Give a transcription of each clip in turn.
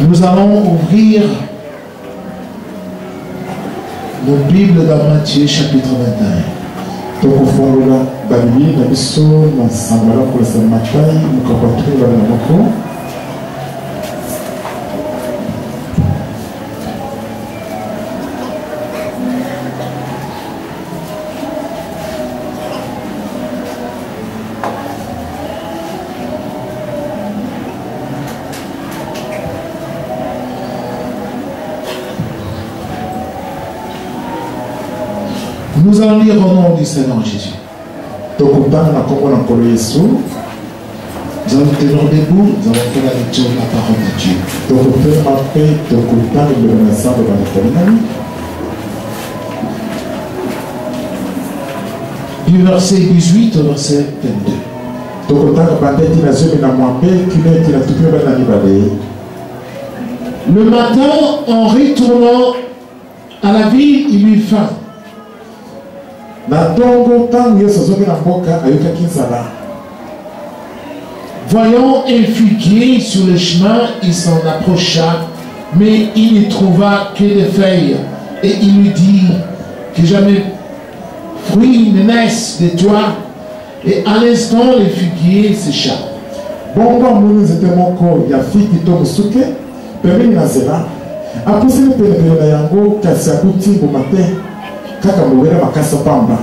Nous allons ouvrir nos Bibles dans Matthieu chapitre 21. Nous allons lire au nom du Seigneur Jésus. Nous allons tenir debout, nous allons faire la lecture de la parole de Dieu. Du verset 18 au verset 22. Le matin, en retournant à la ville, il eut faim. Voyant un figuier sur le chemin, il s'en approcha, mais il ne trouva que des feuilles. Et il lui dit que jamais fruit ne naisse de toi. Et à l'instant, le figuier sécha. Kaka mouera makasa pamba.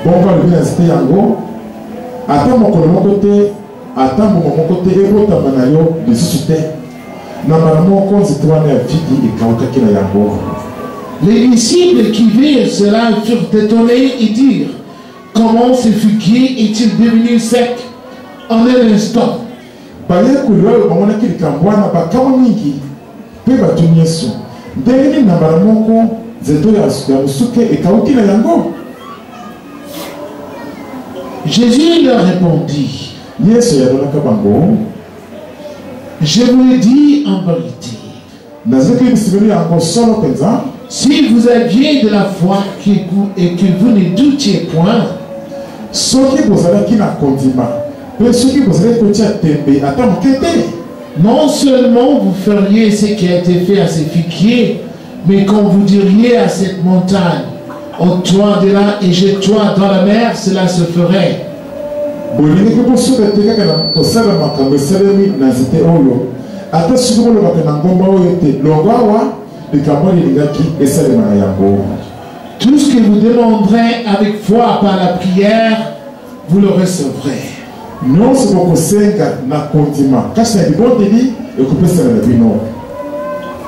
Bongo alubina zite yango. Ata mokolo mokote, ata mokote ebota manayo lisusu te. Na maramoko zitwane ya figi ikauka kila yango. Les disciples qui virent cela furent étonnés et dirent: comment ce figuier est-il devenu sec en un instant? Baye kulwa bamona kilikambwana bakamo mingi pe batunyeso. Ndenge na maramoko Jésus leur répondit: je vous le dis en vérité, si vous aviez de la foi et que vous ne doutiez point, non seulement vous feriez ce qui a été fait à ces figuiers, mais quand vous diriez à cette montagne, ôte-toi de là et jette-toi dans la mer, cela se ferait. Tout ce que vous demanderez avec foi par la prière, vous le recevrez.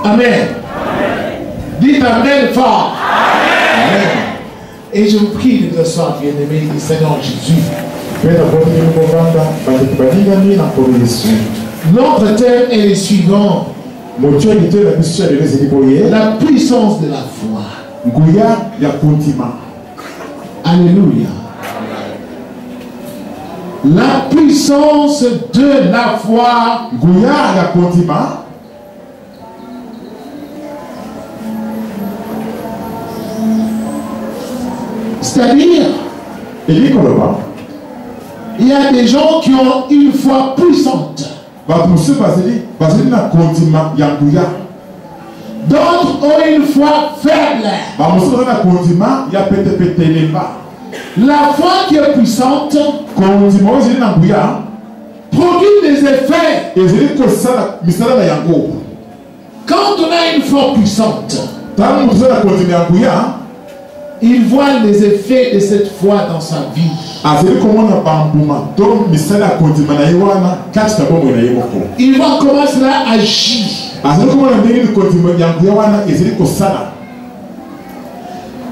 Amen. Dites Amen fort. Amen. Et je vous prie de t'asseoir, bien-aimé du Seigneur Jésus. Notre thème est le suivant: la puissance de la foi. Alléluia. La puissance de la foi. C'est-à-dire, il y a des gens qui ont une foi puissante. D'autres ont une foi faible. La foi qui est puissante produit des effets. Quand on a une foi puissante, il voit les effets de cette foi dans sa vie. Il voit comment cela agit.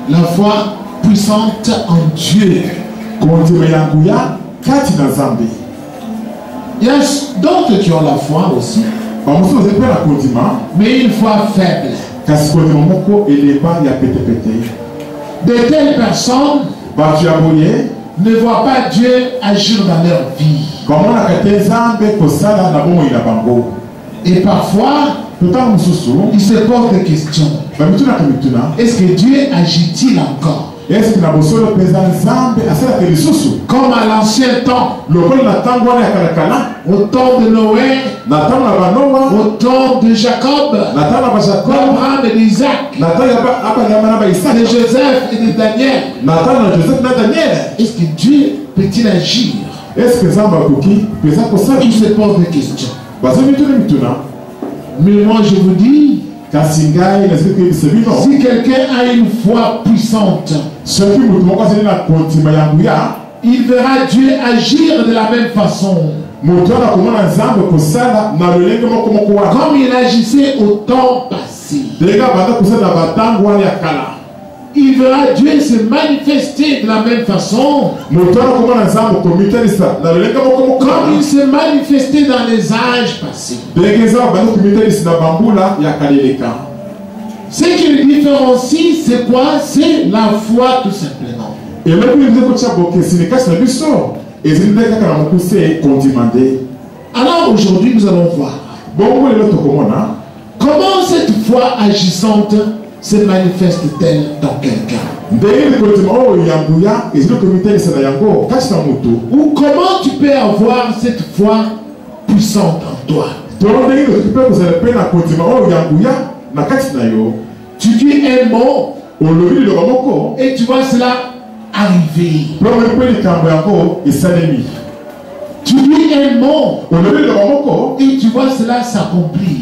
La foi puissante en Dieu. Il y a d'autres qui ont la foi aussi, mais une foi faible. De telles personnes ne voient pas Dieu agir dans leur vie. Et parfois, ils se posent des questions. Est-ce que Dieu agit-il encore? Comme à l'ancien temps, au temps de Noé, au temps de de Jacob, d'Abraham et d'Isaac, de Joseph et de Daniel. Est-ce que Dieu peut-il agir? Il se pose des questions. Mais moi je vous dis, si quelqu'un a une foi puissante, il verra Dieu agir de la même façon. Comme il agissait au temps passé. Il verra Dieu se manifester de la même façon. Comme il se manifestait dans les âges passés. Ce qui le différencie, c'est quoi? C'est la foi tout simplement. Alors aujourd'hui nous allons voir comment cette foi agissante se manifeste-t-elle dans quelqu'un? Ou comment tu peux avoir cette foi puissante en toi? Tu dis un mot et tu vois cela arriver. Tu dis un mot et tu vois cela s'accomplir.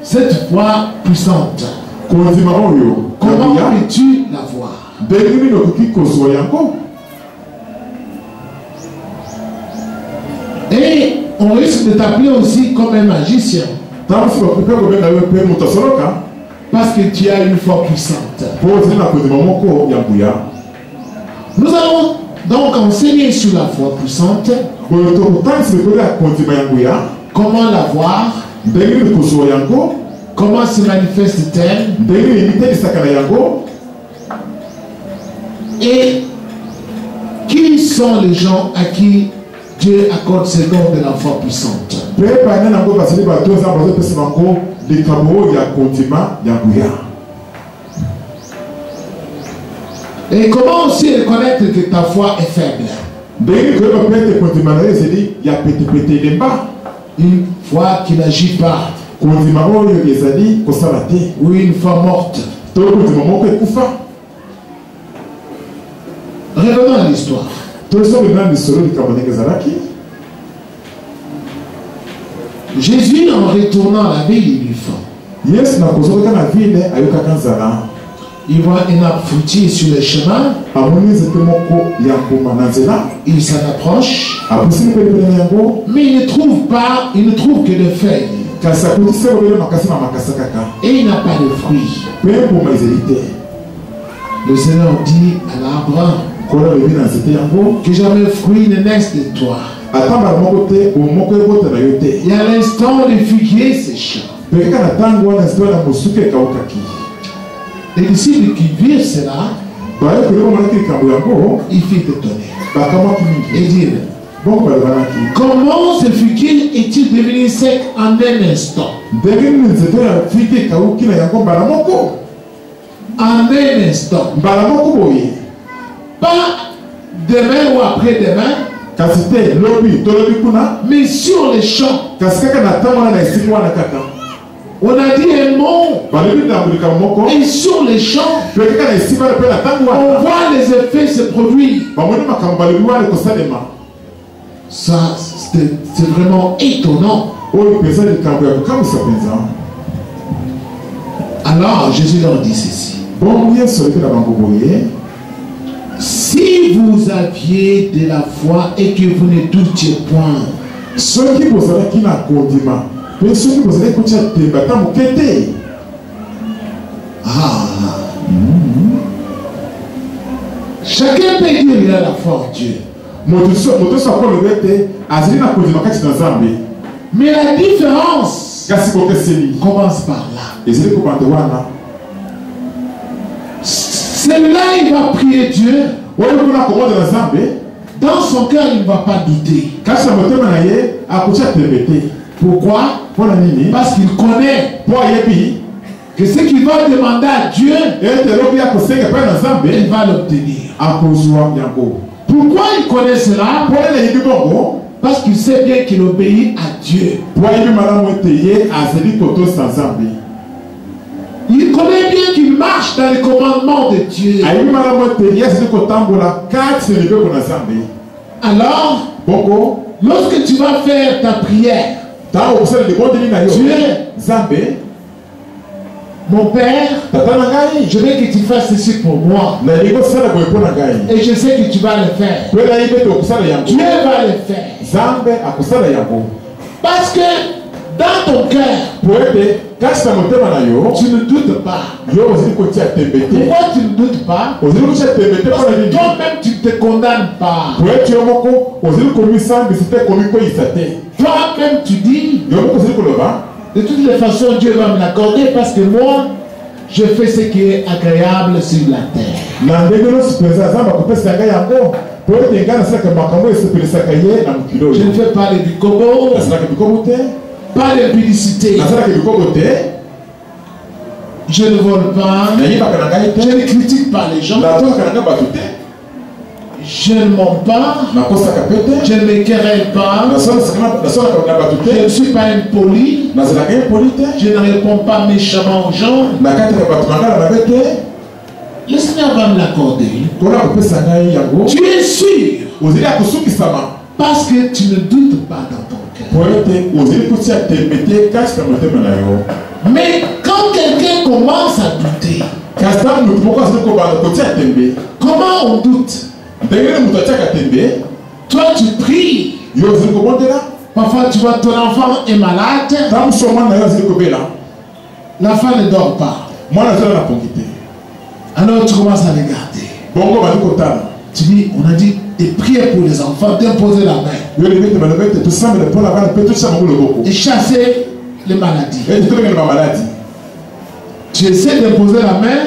Cette foi puissante, comment peux-tu la voir? Et on risque de t'appeler aussi comme un magicien. Parce que tu as une foi puissante. Nous allons donc enseigner sur la foi puissante. Comment la voir? Comment se manifeste-t-elle? Et qui sont les gens à qui Dieu accorde ce don de la foi puissante? Et comment aussi reconnaître que ta foi est faible? Une foi qui n'agit pas. Ou une foi morte. Revenons à l'histoire. Jésus, en retournant à la ville, il lui faim. Il voit un arbre fruitier sur le chemin. Il s'en approche. Mais il ne trouve que des feuilles. Et il n'a pas de fruits. Le Seigneur dit à l'arbre que jamais le fruit ne naisse de toi. Et à l'instant, le figuier sécha. Les disciples qui virent cela, il fit étonner. Et dire, comment ce figuier est-il devenu sec en un instant? En un instant. Pas demain ou après-demain, mais sur les champs. On a dit un mot, et sur les champs, on voit les effets se produire. Ça, c'est vraiment étonnant. Alors, Jésus leur dit ceci. Si vous aviez de la foi et que vous ne doutiez point, chacun peut dire qu'il a la foi en Dieu. Mais la différence commence par là. Celui-là, il va prier Dieu. Dans son cœur, il ne va pas douter. Pourquoi? Parce qu'il connaît que ce qu'il va demander à Dieu, il va l'obtenir. Pourquoi il connaît cela? Parce qu'il sait bien qu'il obéit à Dieu. Il connaît bien qu'il marche dans les commandements de Dieu. Alors, lorsque tu vas faire ta prière, Dieu, mon Père, je veux que tu fasses ceci pour moi. Et je sais que tu vas le faire. Dieu va le faire. Parce que dans ton cœur, tu ne doutes pas. Pourquoi tu ne doutes pas? Parce que toi-même tu ne te condamnes pas. Toi-même tu dis, de toutes les façons Dieu va me l'accorder parce que moi je fais ce qui est agréable sur la terre. Je ne fais pas les bicobo, pas de publicité. Je ne vole pas. Je ne critique pas les gens. Je ne mens pas. Je ne me querelle pas. Je ne suis pas impoli. Je ne réponds pas méchamment aux gens. Le Seigneur va me l'accorder. Tu es sûr. Parce que tu ne doutes pas dans ton cœur. Mais quand quelqu'un commence à douter, comment on doute? Toi tu pries. Parfois tu vois ton enfant est malade. L'enfant ne dort pas. Alors tu commences à regarder. Tu dis, on a dit de prier pour les enfants, d'imposer la main. Et chasser les maladies. Tu essaies d'imposer la main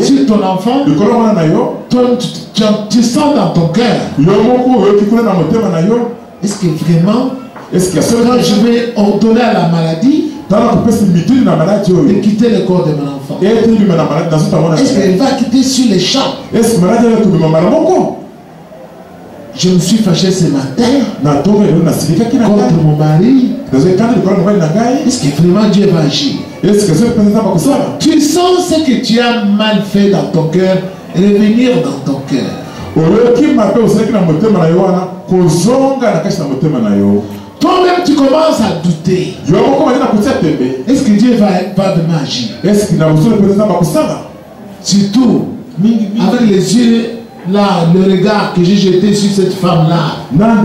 sur ton enfant. Toi, tu sens dans ton cœur. Est-ce que vraiment, quand je vais ordonner à la maladie de quitter le corps de mon enfant, est-ce qu'elle va quitter sur les champs? Je me suis fâché ce matin contre mon mari. Est-ce que vraiment Dieu va agir? Tu sens ce que tu as mal fait dans ton cœur revenir dans ton cœur. Toi-même tu commences à douter. Est-ce que Dieu va vraiment agir? Surtout avec les yeux là, le regard que j'ai jeté sur cette femme-là.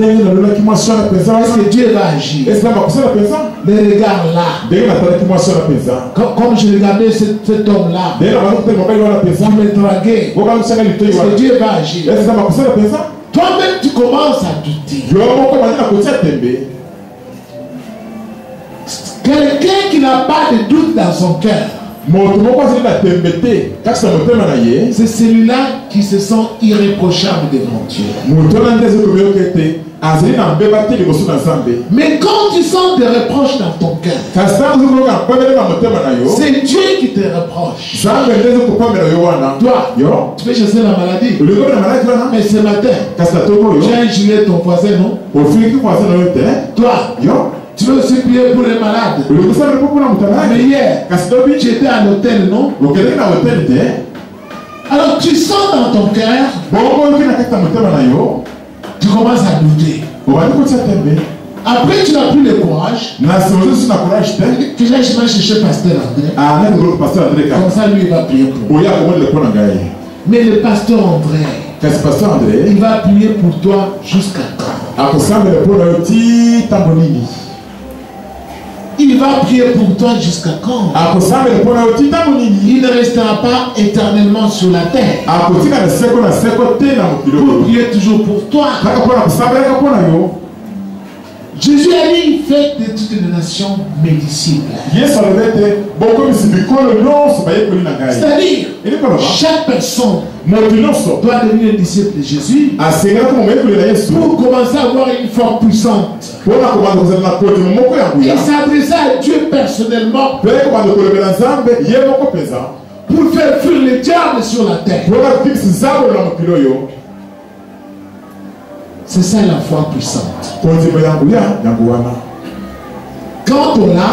Est-ce que Dieu va agir? Le regard là. Comme je regardais cet homme-là, qui me draguait. Est-ce que Dieu va agir? Toi-même tu commences à douter. Quelqu'un qui n'a pas de doute dans son cœur, c'est celui-là qui se sent irréprochable devant Dieu. Mais quand tu sens des reproches dans ton cœur, c'est Dieu qui te reproche. Toi, tu peux chasser la maladie. Mais ce matin, tu as injurié ton voisin, non? Toi, tu veux aussi prier pour les malades. Mais hier, tu étais à l'hôtel, non? Alors tu sens dans ton cœur, tu commences à douter. Après tu n'as plus le courage. Tu vas chercher Pasteur André. Comme ça lui il va prier pour moi. Mais le Pasteur André, il va prier pour toi jusqu'à quand? Il va prier pour toi jusqu'à quand? Il ne restera pas éternellement sur la terre pour prier toujours pour toi. Jésus a dit, faites de toutes les nations mes disciples. C'est-à-dire, chaque personne doit devenir disciple de Jésus pour commencer à avoir une foi puissante et s'adresser à Dieu personnellement pour faire fuir les diables sur la terre. C'est ça la foi puissante. Quand on l'a,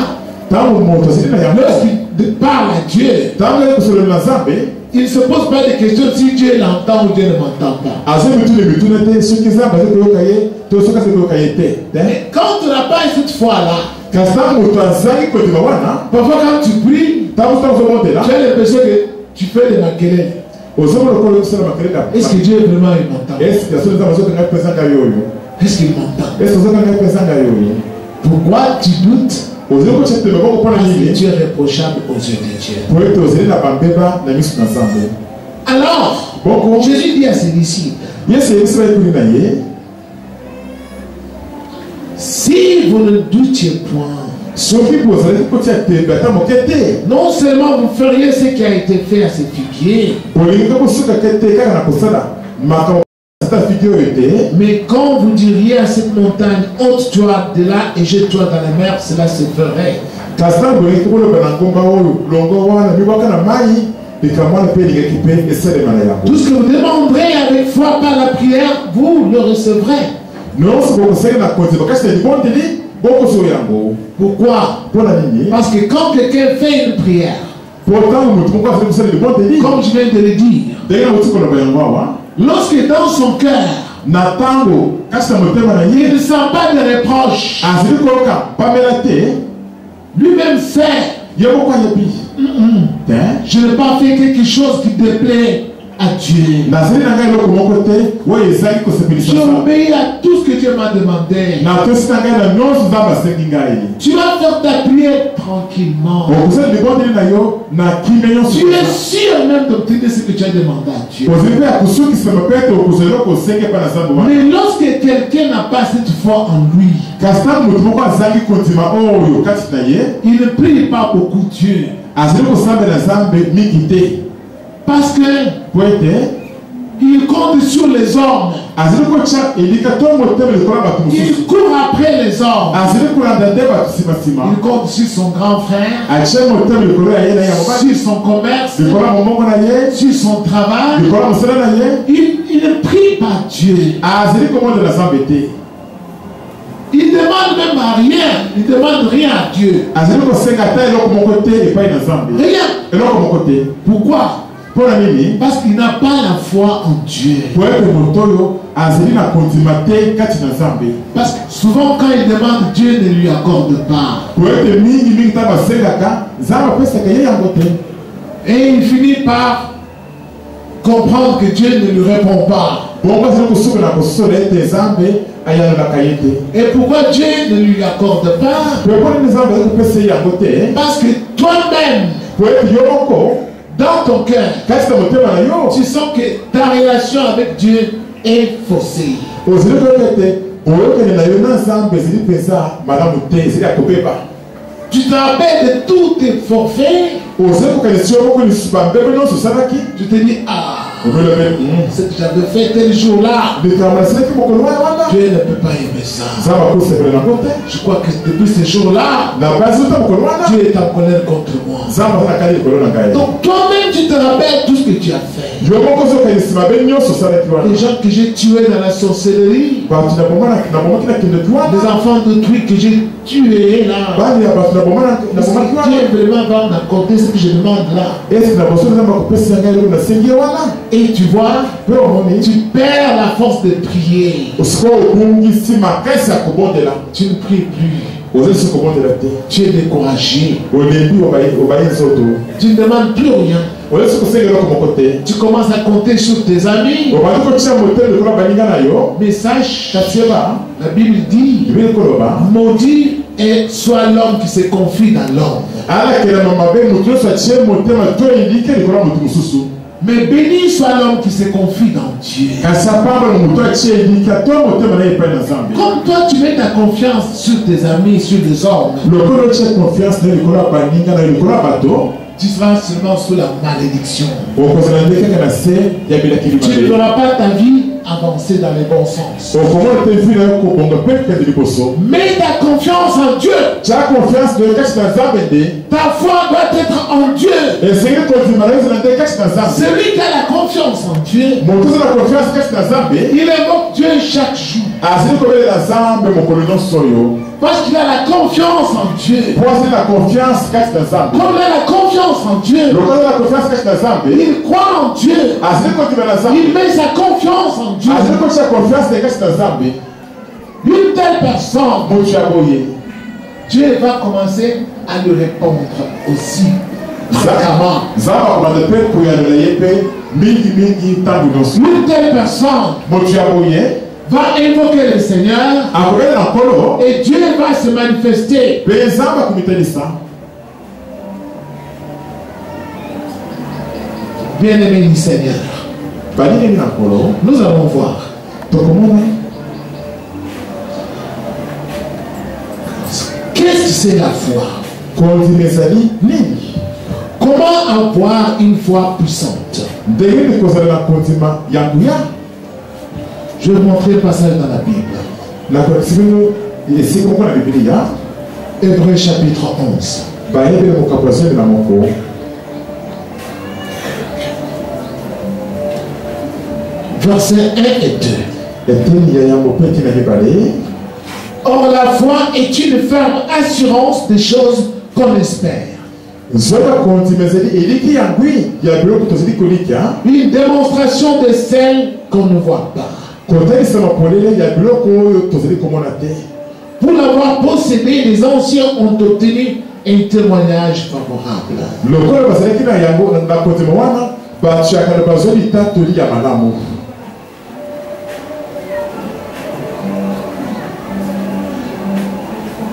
lorsqu'il parle à Dieu, il ne se pose pas de questions si Dieu l'entend ou Dieu ne m'entend pas. Mais quand on n'a pas cette foi-là, parfois quand tu pries, tu as l'impression que tu fais de la querelle. Est-ce que Dieu vraiment il m'entend? Est-ce qu'il m'entend? Pourquoi tu doutes? Parce que Dieu est reprochable aux yeux de Dieu. Alors, Jésus dit à ses disciples, si vous ne doutiez point, non seulement vous feriez ce qui a été fait à ces figuiers, mais quand vous diriez à cette montagne, ôte-toi de là et jette-toi dans la mer, cela se ferait. Tout ce que vous demanderez avec foi par la prière, vous le recevrez. Pourquoi? Parce que quand quelqu'un fait une prière, comme je viens de le dire, lorsque dans son cœur, il ne sent pas de reproche, lui-même sait, je n'ai pas fait quelque chose qui déplaît à Dieu. Tu obéis à tout ce que Dieu m'a demandé. Tu vas faire ta prière tranquillement. Tu es sûr même d'obtenir ce que tu as demandé à Dieu. Mais lorsque quelqu'un n'a pas cette foi en lui, il ne prie pas beaucoup Dieu. Parce que il compte sur les hommes. Il court après les hommes. Il compte sur son grand frère, sur son commerce, sur son travail. Il ne prie pas Dieu. Il ne demande même à rien. Il ne demande rien à Dieu. Rien. Pourquoi? Parce qu'il n'a pas la foi en Dieu. Parce que souvent quand il demande, Dieu ne lui accorde pas. Et il finit par comprendre que Dieu ne lui répond pas. Et pourquoi Dieu ne lui accorde pas? Parce que toi-même, dans ton cœur, tu sens que ta relation avec Dieu est faussée. Tu te rappelles de tous tes forfaits. Tu te dis, ah, ce que j'avais fait tel jour-là, Dieu ne peut pas aimer ça. Je crois que depuis ce jour-là, Dieu est en colère contre moi. Donc toi-même tu te rappelles tout ce que tu as fait. Les gens que j'ai tués dans la sorcellerie, les enfants d'autrui que j'ai tués là, Dieu vraiment va m'accorder ce que je demande là. Et tu vois, tu perds la force de prier. Tu ne pries plus. Tu es découragé. Tu ne demandes plus rien. Tu commences à compter sur tes amis. Mais sache, la Bible dit, maudit soit l'homme qui se confie dans l'homme. Mais béni soit l'homme qui se confie dans Dieu. Comme toi tu mets ta confiance sur tes amis, sur les hommes, tu seras seulement sous la malédiction. Tu ne feras pas ta vie avancer dans les bons sens. Mets ta confiance en Dieu. Ta foi doit être en Dieu. Celui qui a la confiance en Dieu, il invoque Dieu chaque jour. Parce qu'il a la confiance en Dieu. Comme il a la confiance en Dieu, il croit en Dieu. Il met sa confiance en Dieu. Une telle personne, Dieu va commencer à lui répondre aussi. Une telle personne va invoquer le Seigneur et Dieu va se manifester. Bien-aimé du Seigneur, nous allons voir. Qu'est-ce que c'est la foi? Comment avoir une foi puissante? Je vais vous montrer le passage dans la Bible. Hébreux chapitre 11. Versets 1 et 2. Or la foi est une ferme assurance des choses qu'on espère. Une démonstration de celles qu'on ne voit pas. Pour l'avoir possédé, les anciens ont obtenu un témoignage favorable.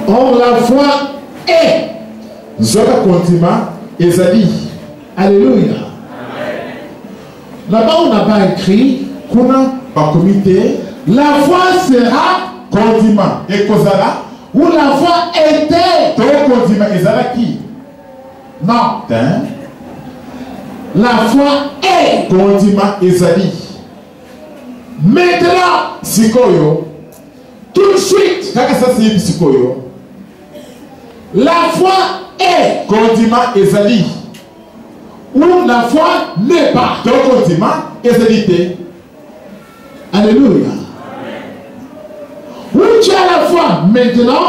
Or la foi est. Alléluia. Là-bas on n'a pas écrit. La foi sera. Ou la foi était. Non. La foi est. Maintenant. Tout de suite. La foi est. Ou la foi n'est pas. Alléluia. Ou tu as la foi maintenant.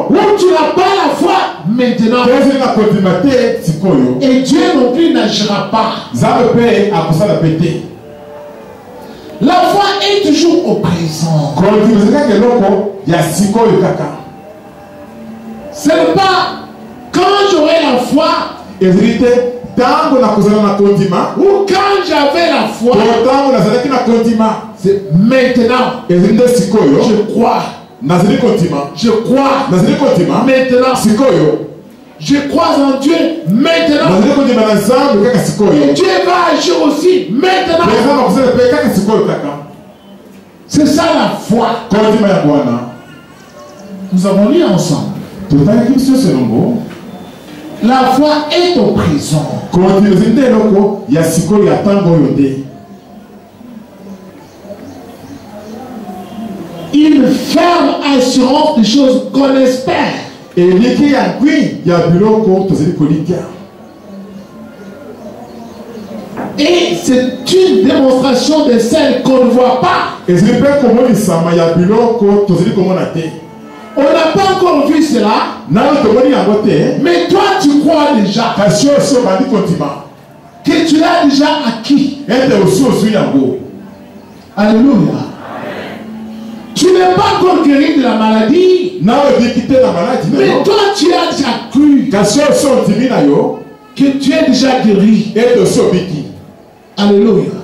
Ou tu n'as pas la foi maintenant. Et Dieu non plus n'agira pas. La foi est toujours au présent. Ce n'est pas quand j'aurai la foi ou quand j'avais la foi. C'est maintenant. Je crois. Je crois. Maintenant. Je crois en Dieu maintenant. Et Dieu va agir aussi maintenant. C'est ça la foi. Nous avons lu ensemble. La foi est au présent. Une ferme assurance des choses qu'on espère. Et c'est une démonstration de celle qu'on ne voit pas. On n'a pas encore vu cela. Mais toi tu crois déjà que tu l'as déjà acquis. Alléluia. Tu n'es pas encore guéri de la maladie. Mais toi tu as déjà cru que tu es déjà guéri. Alléluia.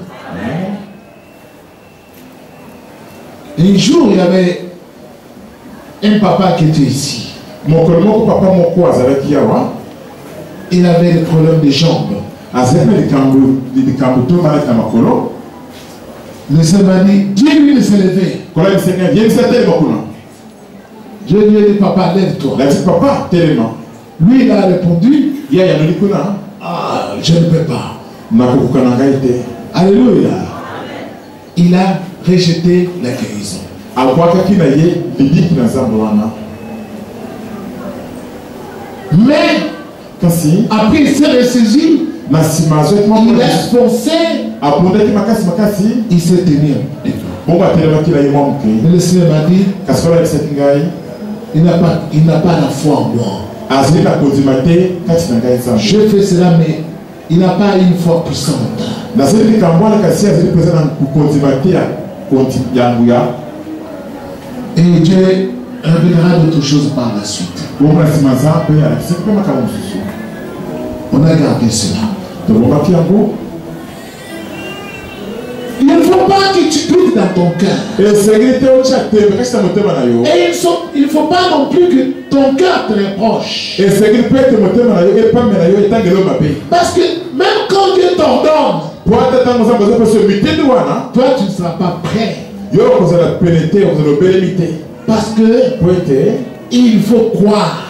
Un jour il y avait un papa qui était ici. Il avait des problèmes de jambes. Le Seigneur m'a dit, dis-lui de se lever. Je lui ai dit, papa, lève-toi. Lui, il a répondu, ah, je ne peux pas. Alléluia. Il a rejeté la guérison. Mais après il s'est ressaisi, il a foncé, il s'est tenu debout. Et le Seigneur m'a dit, il n'a pas la foi en moi. Je fais cela, mais il n'a pas une foi puissante. Et Dieu révélera d'autres choses par la suite. On a gardé cela. Il ne faut pas que tu doutes dans ton cœur. Et il ne faut pas non plus que ton cœur te reproche. Parce que même quand Dieu t'ordonne, toi tu ne seras pas prêt. Parce que il faut croire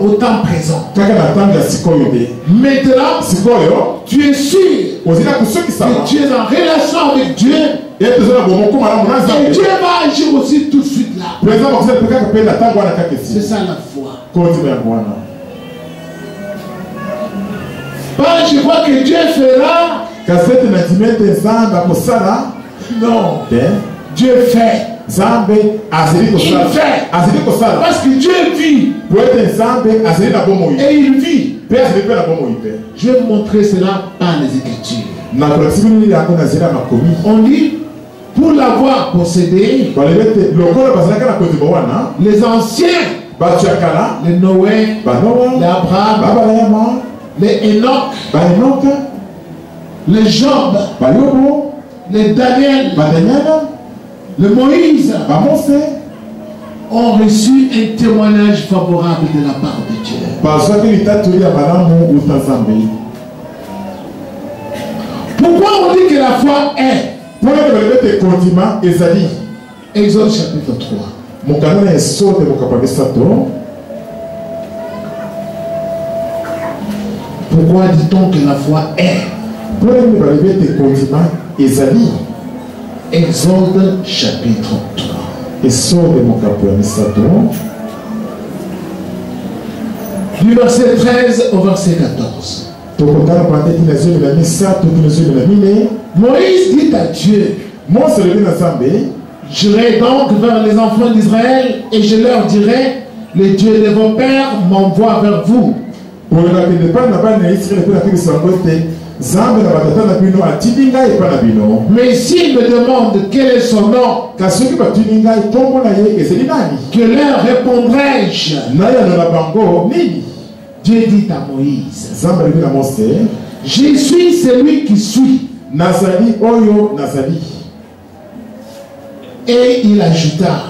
au temps présent. Maintenant, tu es sûr que tu es en relation avec Dieu. Et Dieu va agir aussi tout de suite là. C'est ça la foi. Pas je vois que Dieu fera. Non. Dieu fait. Il fait. Parce que Dieu vit. Et il vit. Je vais vous montrer cela par les Écritures. On dit, pour l'avoir possédé, les anciens, les Noé, les Abraham, les Enoch, les Job, les Daniel, le Moïse ont reçu un témoignage favorable de la part de Dieu. Pourquoi on dit que la foi est? Exode chapitre 3. Pourquoi dit-on que la foi est? Exode chapitre 3. Du verset 13 au verset 14. Moïse dit à Dieu, j'irai donc vers les enfants d'Israël et je leur dirai, le Dieu de vos pères m'envoie vers vous. Mais s'il me demande quel est son nom, que leur répondrai-je? Dieu dit à Moïse, je suis celui qui suis. Et il ajouta,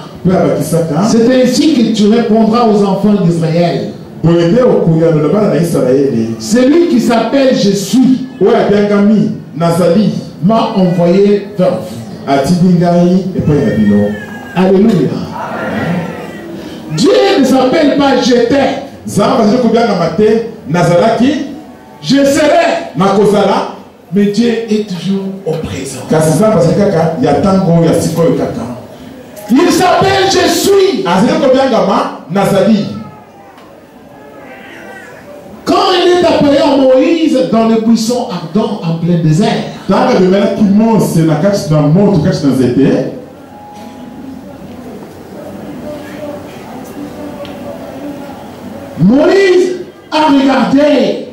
c'est ainsi que tu répondras aux enfants d'Israël. Celui qui s'appelle Je suis m'a envoyé vers vous. Alléluia. Dieu ne s'appelle pas J'étais. Je serai. Mais Dieu est toujours au présent. Il s'appelle Je suis. Quand il est appelé à Moïse dans le buisson ardent en plein désert, Moïse a regardé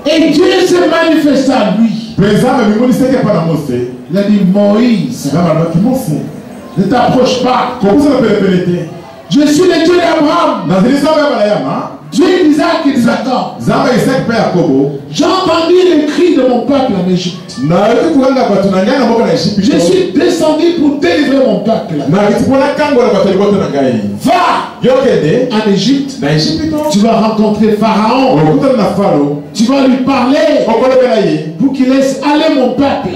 et Dieu s'est manifesté à lui. Il a dit, Moïse, ne t'approche pas. Je suis le Dieu d'Abraham, Dieu d'Isaac et de Jacob. J'ai entendu les cris de mon peuple en Égypte. Je suis descendu pour délivrer mon peuple. Va en Égypte. Tu vas rencontrer Pharaon. Tu vas lui parler pour qu'il laisse aller mon peuple.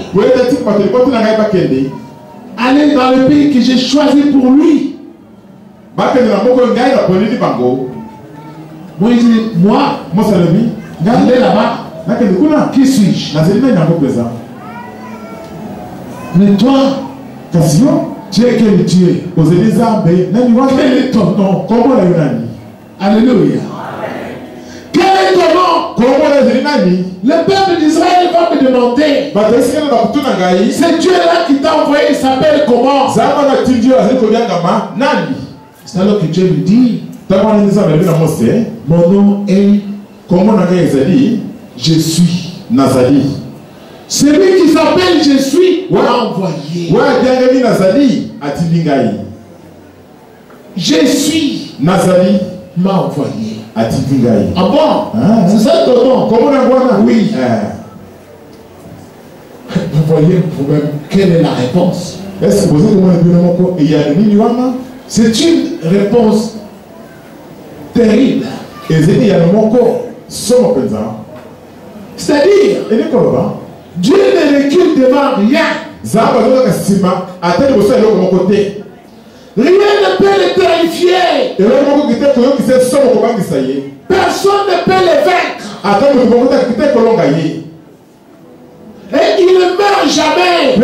Aller dans le pays que j'ai choisi pour lui. Moïse dit, moi, allez là-bas. Qui suis-je? Mais toi, tu es quel Dieu? Quel est ton nom? Alléluia. Quel Maintenant, le peuple d'Israël va me demander, ce Dieu-là qui t'a envoyé, il s'appelle comment? C'est alors que Dieu lui dit, mon nom est Je suis. Celui qui s'appelle Je suis m'a envoyé. Je suis m'a envoyé. Ah bon? C'est ça ton nom? Oui. Vous voyez le problème. Quelle est la réponse? C'est une réponse terrible. C'est-à-dire, Dieu ne recule devant rien. Rien ne peut le terrifier. Personne ne peut le vaincre. Et il ne meurt jamais.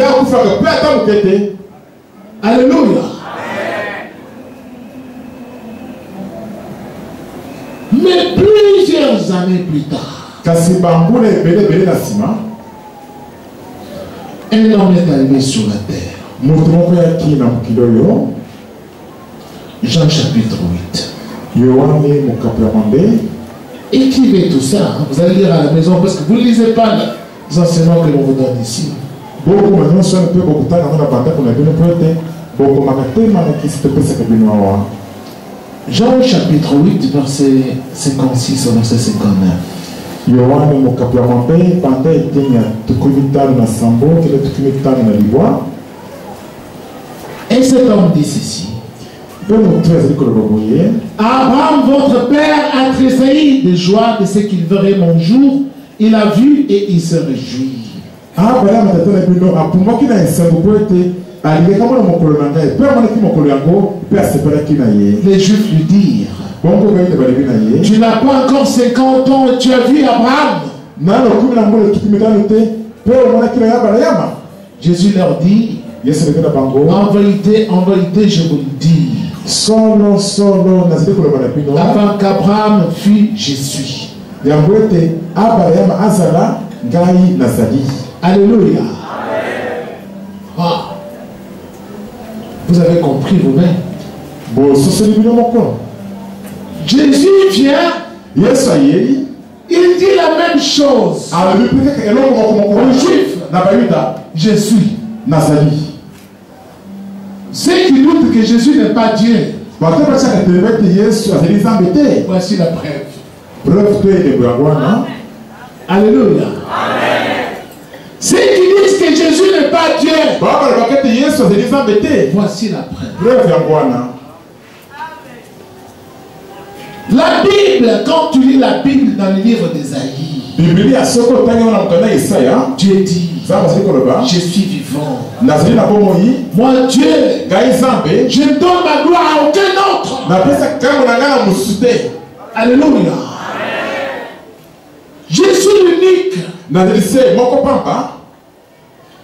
Alléluia. Mais plusieurs années plus tard, un homme est arrivé sur la terre. Jean chapitre 8. Écrivez tout ça. Vous allez lire à la maison parce que vous ne lisez pas les enseignements que l'on vous donne ici. Jean chapitre 8, verset 56 au verset 59. Et cet homme dit ceci. Abraham, votre père, a tressailli de joie de ce qu'il verrait mon jour. Il a vu et il se réjouit. Les Juifs lui dirent, tu n'as pas encore 50 ans et tu as vu Abraham. Jésus leur dit, en vérité, je vous le dis, avant qu'Abraham fût, je suis. Alléluia. Ah. Vous avez compris vous-même. Jésus vient, il dit la même chose aux Juifs. Je suis. Ceux qui doutent que Jésus n'est pas Dieu, voici la preuve. Alléluia. Ceux qui disent que Jésus n'est pas Dieu, voici la preuve. La Bible, quand tu lis la Bible dans le livre d'Ésaïe, Dieu dit, je suis vivant. Moi Dieu, je ne donne ma gloire à aucun autre. Alléluia. Je suis l'unique.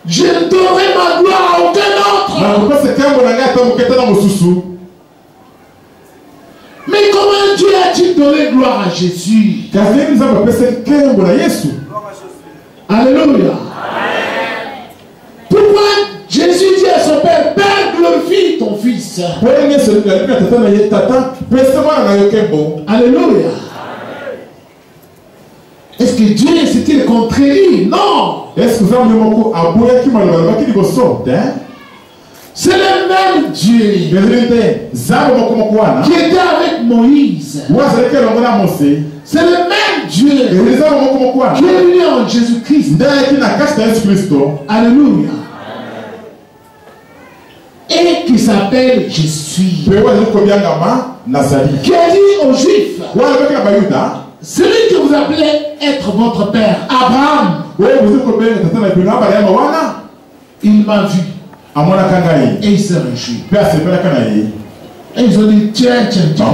Je ne donnerai ma gloire à aucun autre. Mais comment Dieu a-t-il donné gloire à Jésus? Alléluia. Pourquoi Jésus dit à son Père, Père, glorifie ton Fils. Alléluia. Est-ce que Dieu s'est-il contredit? Non. C'est le même Dieu qui était avec Moïse. C'est le même Dieu qui est venu en Jésus-Christ. Alléluia. Et qui s'appelle Je suis. Qui a dit aux Juifs, celui que vous appelez être votre père, Abraham, il m'a vu. Et il se réjouit. Et ils ont dit, tiens, toi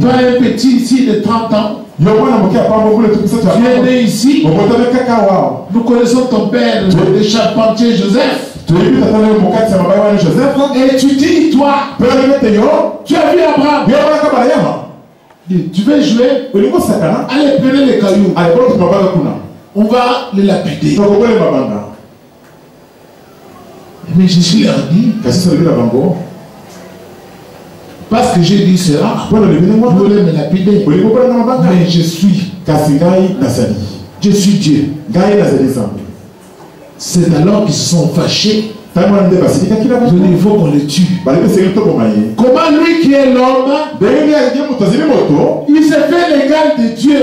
un petit ici de 30 ans, tu es né ici, nous connaissons ton père, le charpentier Joseph. Et tu dis, toi, tu as vu Abraham. Tu veux jouer? Allez, prenez les cailloux. On va les lapider. Mais Jésus leur dit, parce que j'ai dit cela, vous voulez me lapider. Mais je suis. Je suis Dieu. C'est alors qu'ils se sont fâchés. Il faut qu'on le tue. Comment lui qui est l'homme, il se fait l'égal de Dieu.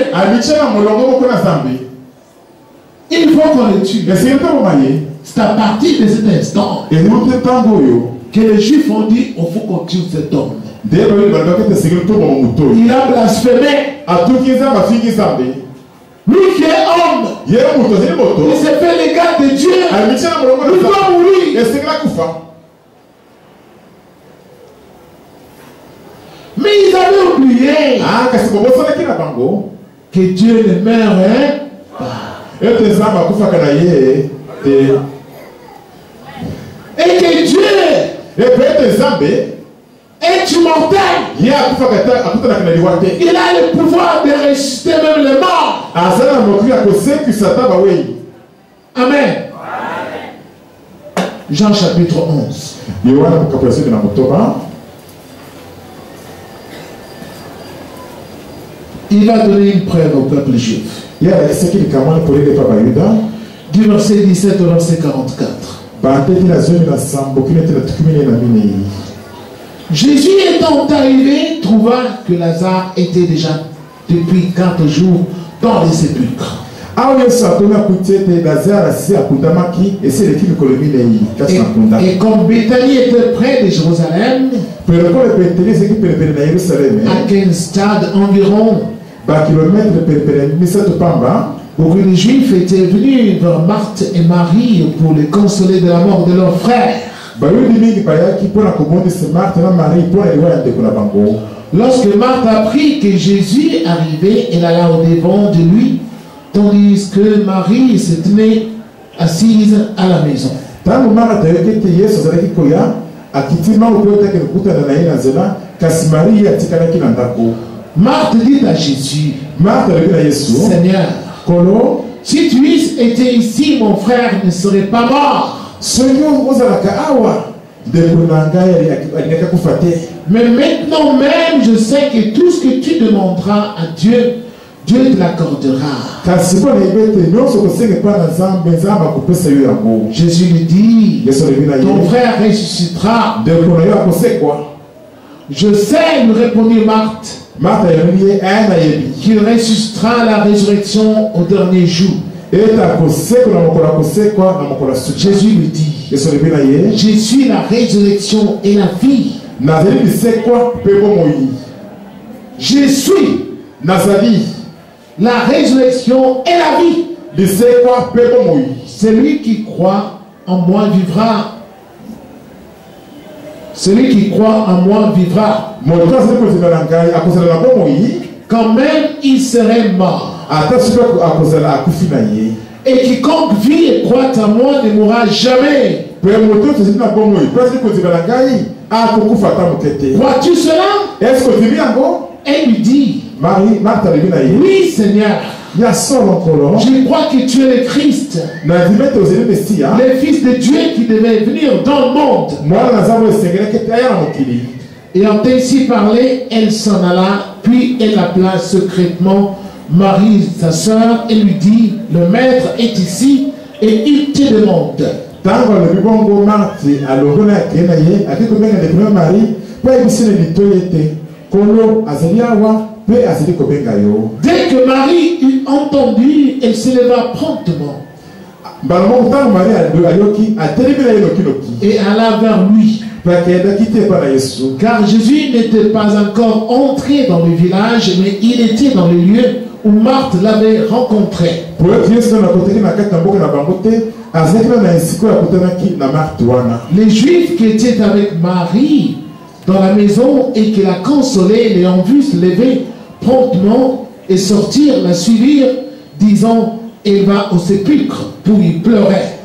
Il faut qu'on le tue. C'est à partir de cet instant que les Juifs ont dit, il faut qu'on tue cet homme. Il a blasphémé. Lui qui est homme, il s'est fait l'égal de Dieu. Il doit mourir. Mais ils avaient oublié que Dieu ne meurt pas. Et que Dieu est immortel. Il a le pouvoir de ressusciter même les morts. Amen. Jean chapitre 11. Il va donner une preuve au peuple juif. Du verset 17 au verset 44. Jésus étant arrivé, trouva que Lazare était déjà depuis 4 jours dans les sépulcres. Et comme Béthanie était près de Jérusalem, à 15 stades environ, beaucoup de Juifs étaient venus vers Marthe et Marie pour les consoler de la mort de leur frère. Lorsque Marthe apprit que Jésus arrivait, elle alla au-devant de lui, tandis que Marie se tenait assise à la maison. Marthe dit à Jésus, Seigneur, si tu eusses été ici, mon frère ne serait pas mort. Mais maintenant même, je sais que tout ce que tu demanderas à Dieu, Dieu te l'accordera. Jésus lui dit, ton frère ressuscitera. Je sais, lui répondit Marthe, qu'il ressuscitera à la résurrection au dernier jour. Jésus lui dit, je suis la résurrection et la vie. Je suis la résurrection et la vie. Celui qui croit en moi vivra. Celui qui croit en moi vivra. Quand même il serait mort. Et quiconque vit et croit en moi ne mourra jamais. Crois-tu cela? Elle lui dit, oui Seigneur, je crois que tu es le Christ, le Fils de Dieu qui devait venir dans le monde. Et en ainsi parlé, elle s'en alla, puis elle appela secrètement Marie, sa sœur, et lui dit, le maître est ici et il te demande. Dès que Marie eut entendu, elle se leva promptement et alla vers lui. Car Jésus n'était pas encore entré dans le village, mais il était dans le lieu où Marthe l'avait rencontré. Les Juifs qui étaient avec Marie dans la maison et qui la consolaient, l'ayant vu se lever promptement et sortir, la suivirent, disant, elle va au sépulcre, pour y pleurer.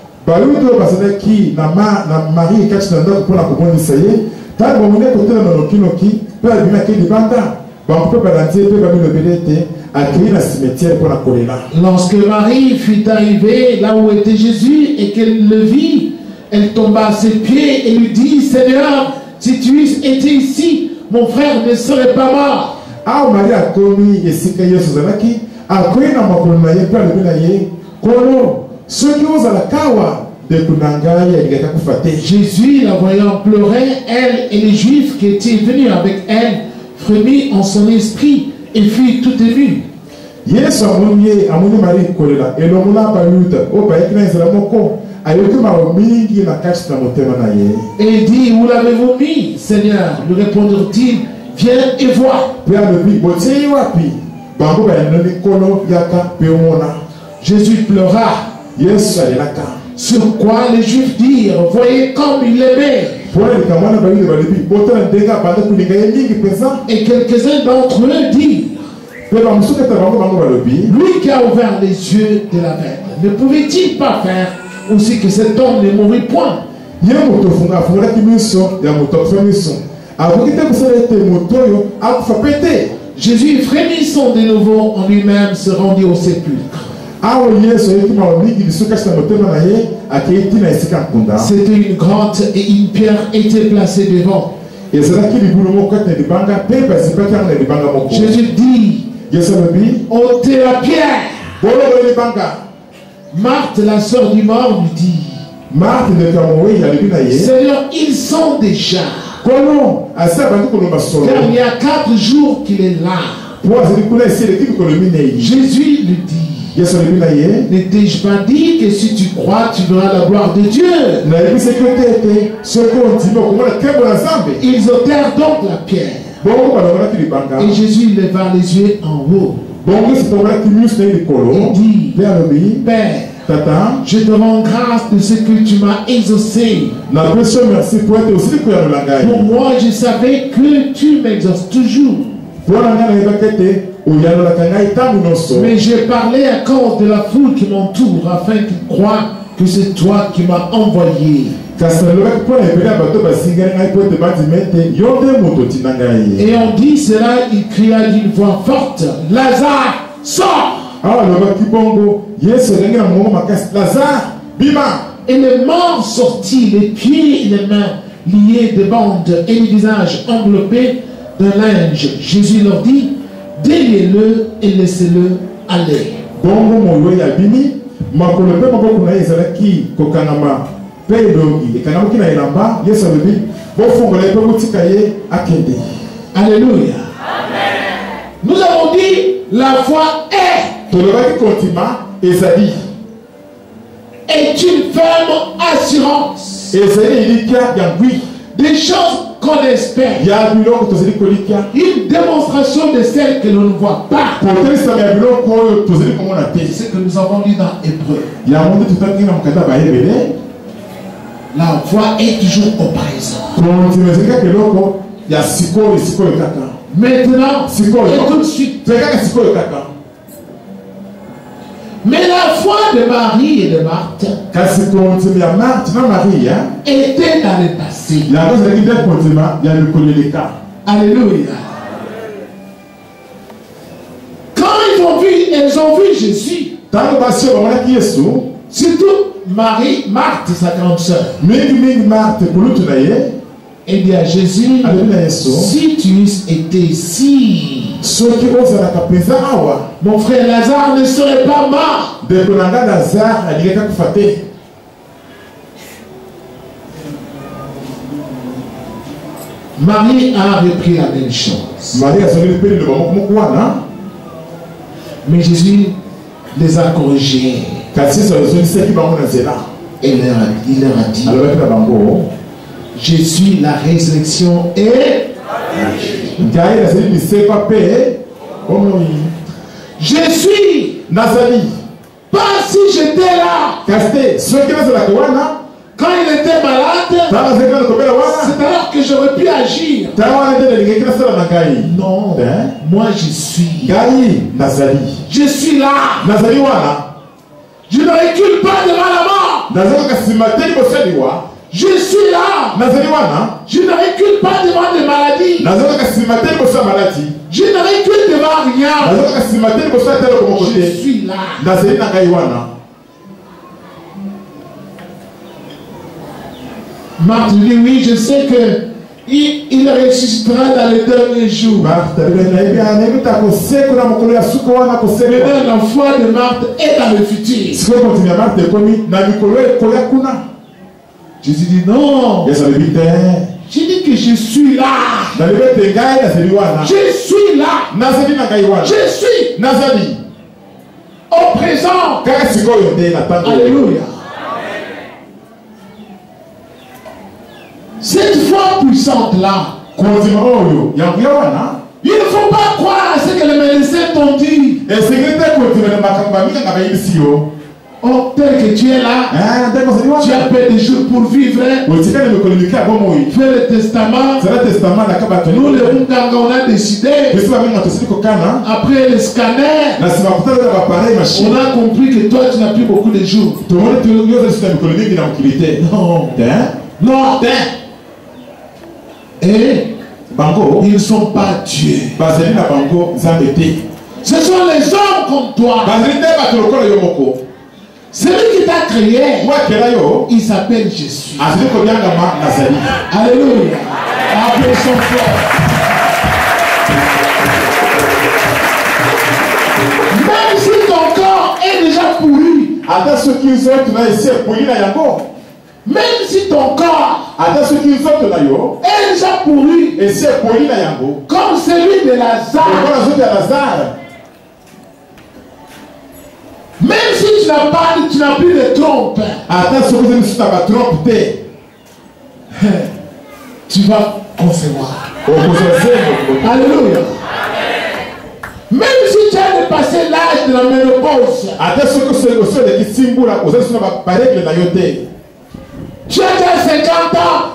Lorsque Marie fut arrivée là où était Jésus et qu'elle le vit, elle tomba à ses pieds et lui dit: Seigneur, si tu étais ici, mon frère ne serait pas mort. Jésus, la voyant pleurer, elle et les Juifs qui étaient venus avec elle, frémit en son esprit et fut tout ému. Et il dit: où l'avez-vous mis, Seigneur? Lui répondrent-ils: viens et vois. Jésus pleura. Sur quoi les Juifs dirent: voyez comme il l'aimait. Et quelques-uns d'entre eux dirent: lui qui a ouvert les yeux de l'aveugle, ne pouvait-il pas faire aussi que cet homme ne mourût point? Jésus, frémissant de nouveau en lui-même, se rendit au sépulcre. C'était une grotte et une pierre était placée devant. Jésus dit: ôtez la pierre. Marthe, la sœur du mort, lui dit: Seigneur, ils sont déjà, car il y a 4 jours qu'il est là. Jésus lui dit: n'ai-je pas dit que si tu crois, tu verras la gloire de Dieu? Ils ôtèrent donc la pierre. Et Jésus leva les yeux en haut. Il dit: Père, je te rends grâce de ce que tu m'as exaucé. Pour moi, je savais que tu m'exauces toujours. Mais j'ai parlé à cause de la foule qui m'entoure, afin qu'ils croient que c'est toi qui m'as envoyé. Et on dit cela, il cria d'une voix forte: Lazare, sors! Et le mort sortit, les pieds et les mains liés de bandes et le visage enveloppé d'un linge. Jésus leur dit: déliez-le et laissez-le aller. Alléluia. Nous avons dit: la foi est une ferme assurance des choses qu'on espère, une démonstration de celles que l'on ne voit pas. C'est ce que nous avons lu dans Hébreu. La foi est toujours au présent. Maintenant et tout de suite. Mais la foi de Marie et de Marthe était dans le passé. Alléluia. Quand elles ont vu Jésus, surtout Marie, Marthe, sa grande sœur, et dit à Jésus: si tu étais ici, mon frère Lazare ne serait pas mort. Marie a repris la même chose. Mais Jésus les a corrigés. Et il leur a dit: je suis la résurrection et je suis pas si j'étais là. Quand il était malade, c'est alors que j'aurais pu agir. Non, moi je suis. Je suis là. Je ne recule pas devant la mort. Je suis là. Je ne recule pas devant des maladies. Je ne recule devant rien. Je suis là. Marthe dit oui, je sais que il ressuscitera dans les derniers jours. Mais la foi de Marthe est dans le futur. Jésus dit non. J'ai dit que je suis là. Je suis là. Je suis au présent. Alléluia. Cette foi puissante là, il ne faut pas croire à ce que les médecins t'ont dit. Oh, tel que tu es là, tu as peu de jours pour vivre. Fais le testament. Nous, les Munganga, on a décidé. Après le scanner, on a compris que toi, tu n'as plus beaucoup de jours. Non. Et ils ne sont pas Dieu. Ce sont les hommes comme toi. Celui qui t'a créé, il s'appelle Jésus. Alléluia. Applaudissons fort. Même si ton corps est déjà pourri, même si ton corps est déjà pourri, comme celui de Lazare, même si tu n'as plus de trompe, tu vas concevoir. Alléluia. Même si tu as dépassé l'âge de la ménopause, tu as déjà 50 ans.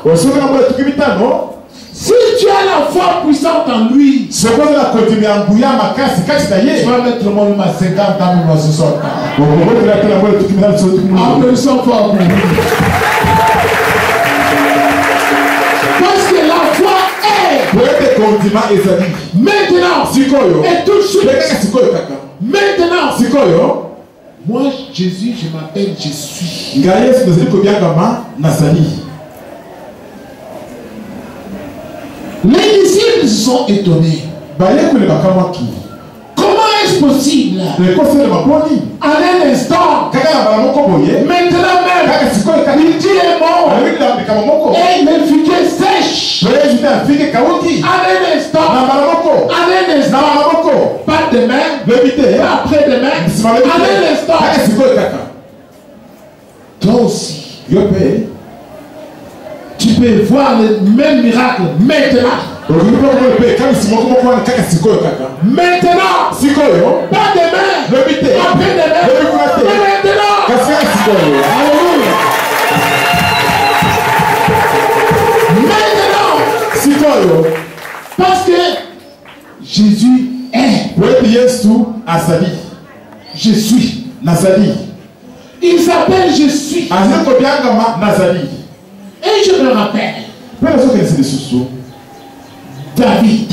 Si tu as la foi puissante en lui, tu vas mettre le monde à 50 ans, mais 60 ans. Applaudissons fort pour lui. Parce que la foi est maintenant et tout de suite. Maintenant, moi, Jésus, je m'appelle Jésus. Les disciples se sont étonnés. Comment est-ce possible? En un instant, maintenant même, il dit un mot et les figues sèches. En un instant, pas demain, pas après-demain, en un instant. Toi aussi, tu peux voir le même miracle maintenant. Maintenant, pas demain, après-demain, mais maintenant. Alléluia. Maintenant, parce que Jésus est. Je suis. Il s'appelle Je suis. Et je me rappelle David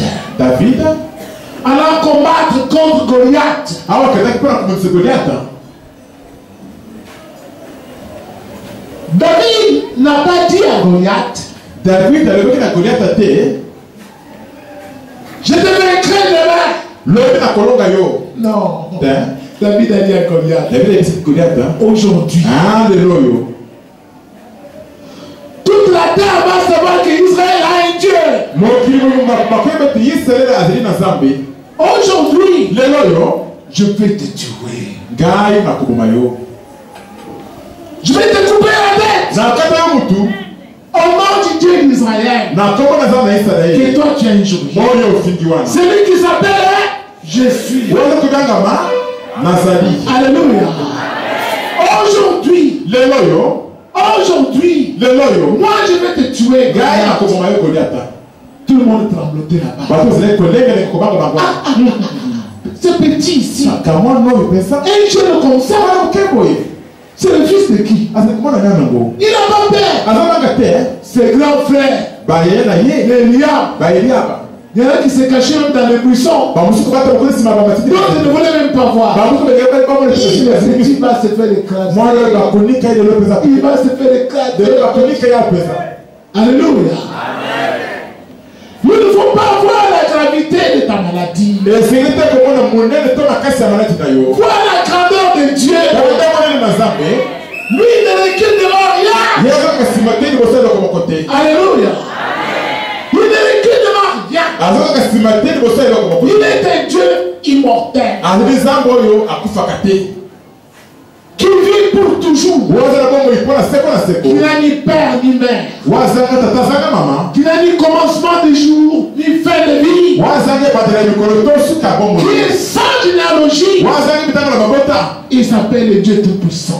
allant combattre contre Goliath. David n'a pas dit à Goliath, je te vaincrai demain. Non. David a dit à Goliath, aujourd'hui, toute la terre va savoir qu'Israël a un Dieu. Aujourd'hui, je vais te tuer. Je vais te couper la tête. Au nom du Dieu d'Israël. Que toi tu as un jour. Celui qui s'appelle Je suis. Alléluia. Aujourd'hui, moi je vais te tuer. Tout le monde tremblotait là-bas. C'est petit ici. Et je le consacre. C'est le fils de qui? Il n'a pas peur. Ses grands frères, les liables. Il y en a qui se cachaient même dans les buissons. D'autres ne voulaient même pas voir. Il va se faire écraser. Il va se faire écraser. Alléluia. Nous ne faut pas voir la gravité de ta maladie. Vois la grandeur de Dieu. Lui ne recule devant rien. Alléluia. Il ne recule devant rien. Il est un Dieu immortel qui vit pour toujours. Qui n'a ni père ni mère. Qui n'a ni commencement de jour ni fin de vie. Qui est sans généalogie. Il s'appelle le Dieu Tout-Puissant.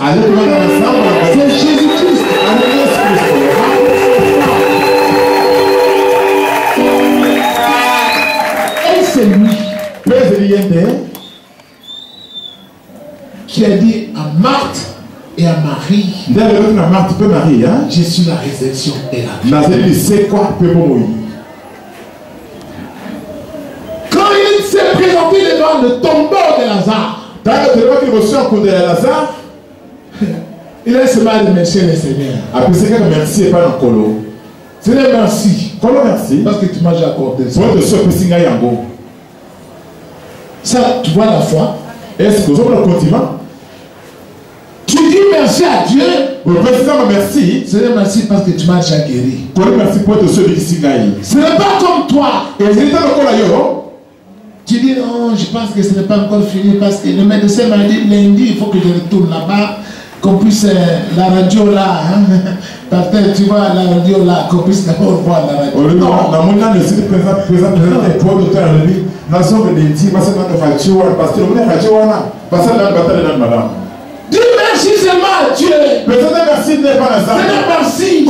C'est Jésus-Christ. Et c'est lui qui a dit à Marthe et à Marie, je suis la résurrection et la vie. Quand il s'est présenté devant le tombeau de Lazare, il a seulement remercié le Seigneur. Seigneur, merci. Parce que tu m'as déjà accordé ça. Ça, tu vois la foi. Est-ce que vous avez le continent? Tu dis merci à Dieu. Merci. Seigneur, merci parce que tu m'as déjà guéri. Merci pour te sauver ici. Ce n'est pas comme toi. Tu dis non, je pense que ce n'est pas encore fini parce que le médecin m'a dit lundi, il faut que je retourne là-bas, qu'on puisse la radio là, peut-être tu vois la radio là, qu'on puisse d'abord voir la radio. Dis merci seulement à Dieu. Seigneur, merci.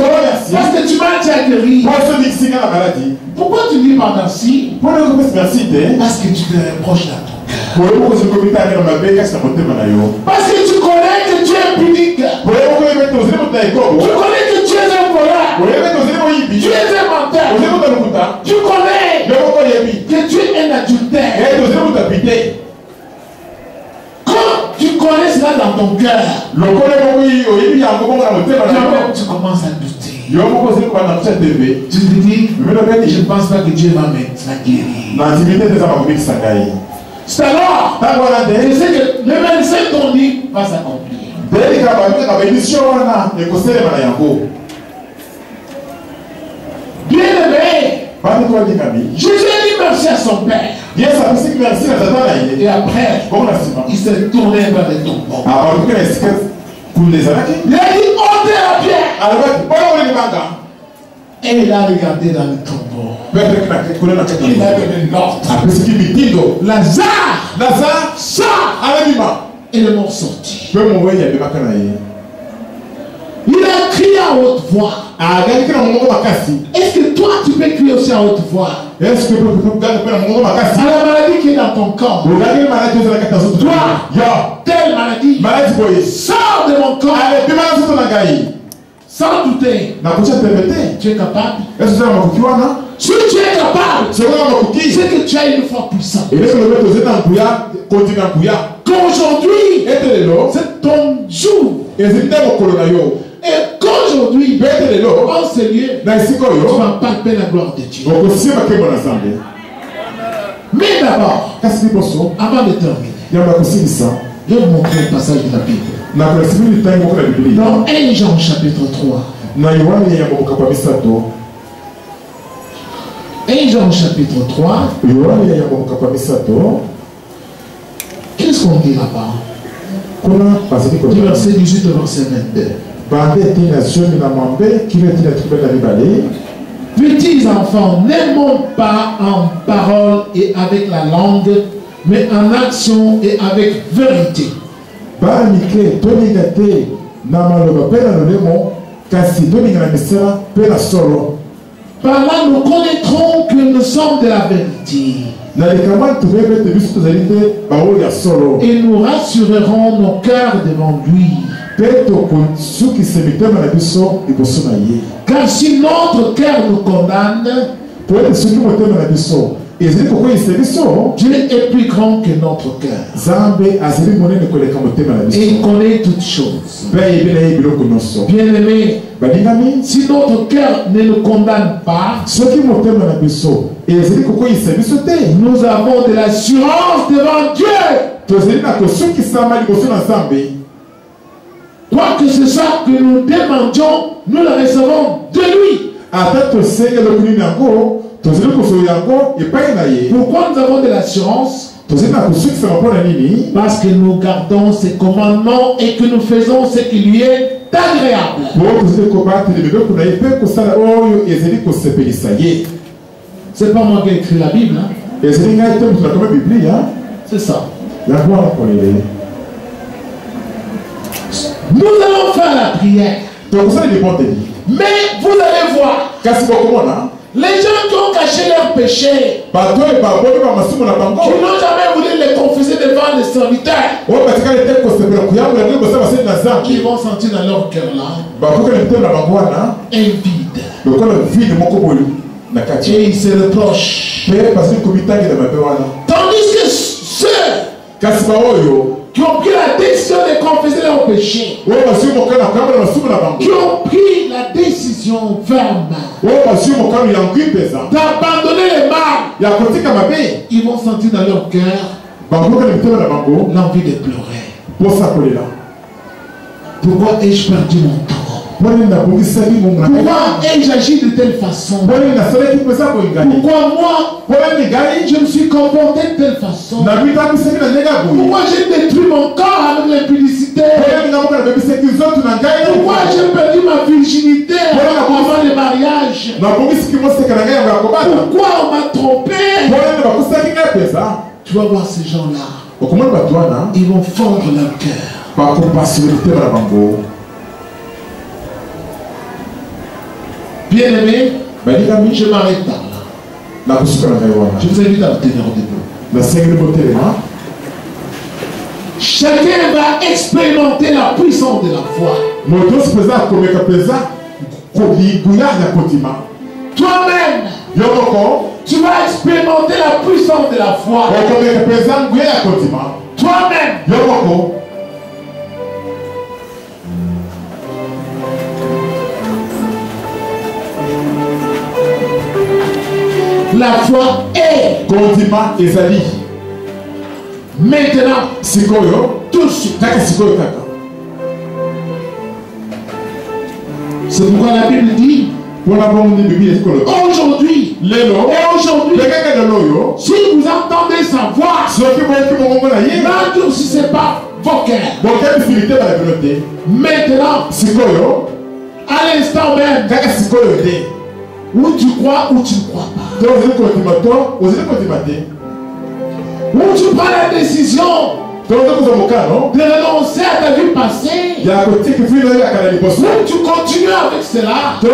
Parce que tu m'as déjà guéri. Pourquoi tu dis pas merci? Parce que tu te reproches là. Parce que tu connais que tu es public. Tu connais que tu es un voleur. Tu es un menteur. Tu connais que tu es un adultère. Quand tu connais cela dans ton cœur, tu commences à douter. Tu te dis, je ne pense pas que Dieu va me guérir. C'est alors, je sais que le médecin t'ont dit va s'accomplir. Bien aimé, Jésus a dit merci à son Père. Et après, il s'est tourné vers les tombeaux. Il a dit ôtez la pierre. Et il a regardé dans le tombeau. Il a donné l'ordre. Lazare, sort. Et le mort sorti. Il a crié à haute voix. Est-ce que toi tu peux crier aussi à haute voix? À la maladie qui est dans ton corps. Toi, telle maladie, sors de mon corps. Sans douter. Tu es capable? Si tu es capable, c'est que tu as une foi puissante. Qu'aujourd'hui, c'est ton jour. Et qu'aujourd'hui, en ce lieu, tu vas palper la gloire de Dieu. Mais d'abord, avant de terminer, je vais vous montrer le passage de la Bible. Dans 1 Jean chapitre 3. 1 Jean chapitre 3. Qu'est-ce qu'on dit là-bas? Du verset 18 au verset 22. Petits enfants, n'aimons pas en parole et avec la langue, mais en action et avec vérité. Par là, nous connaîtrons que nous sommes de la vérité. Et nous rassurerons nos cœurs devant lui. Car si notre cœur nous condamne, Dieu est plus grand que notre cœur. Et il connaît toutes choses. Bien-aimés, si notre cœur ne nous condamne pas, nous avons de l'assurance devant Dieu. Quoi que ce soit que nous demandions, nous le recevons de lui. Pourquoi nous avons de l'assurance? Parce que nous gardons ses commandements et que nous faisons ce qui lui est agréable. C'est pas moi qui ai écrit la Bible. Hein? C'est ça. Nous allons faire la prière. Mais vous allez voir, les gens qui ont caché leurs péchés, qui n'ont jamais voulu les confesser devant les serviteurs, ils vont sentir dans leur cœur là un vide. Et ils se reprochent. Tandis que ceux qui ont pris la décision de confesser leurs péchés, qui ont pris la décision ferme d'abandonner les mal, ils vont sentir dans leur cœur l'envie de pleurer. Pourquoi ai-je perdu mon temps? Pourquoi ai-je agi de telle façon? Pourquoi moi, je me suis comporté de telle façon? Pourquoi j'ai détruit mon corps avec l'impudicité? Pourquoi j'ai perdu ma virginité avant le mariage? Pourquoi on m'a trompé? Tu vas voir ces gens-là, ils vont fondre leur cœur. Bien-aimé, je m'arrête là. Je vous invite à vous tenir debout. Chacun va expérimenter la puissance de la foi. Toi-même, tu vas expérimenter la puissance de la foi. Toi-même, la foi est maintenant, tout de suite. C'est pourquoi la Bible dit aujourd'hui, si vous entendez sa voix, n'endurcissez pas vos cœurs. Maintenant, à l'instant même, où tu crois ou tu ne crois pas, où tu prends la décision de renoncer à ta vie passée, où tu continues avec cela, et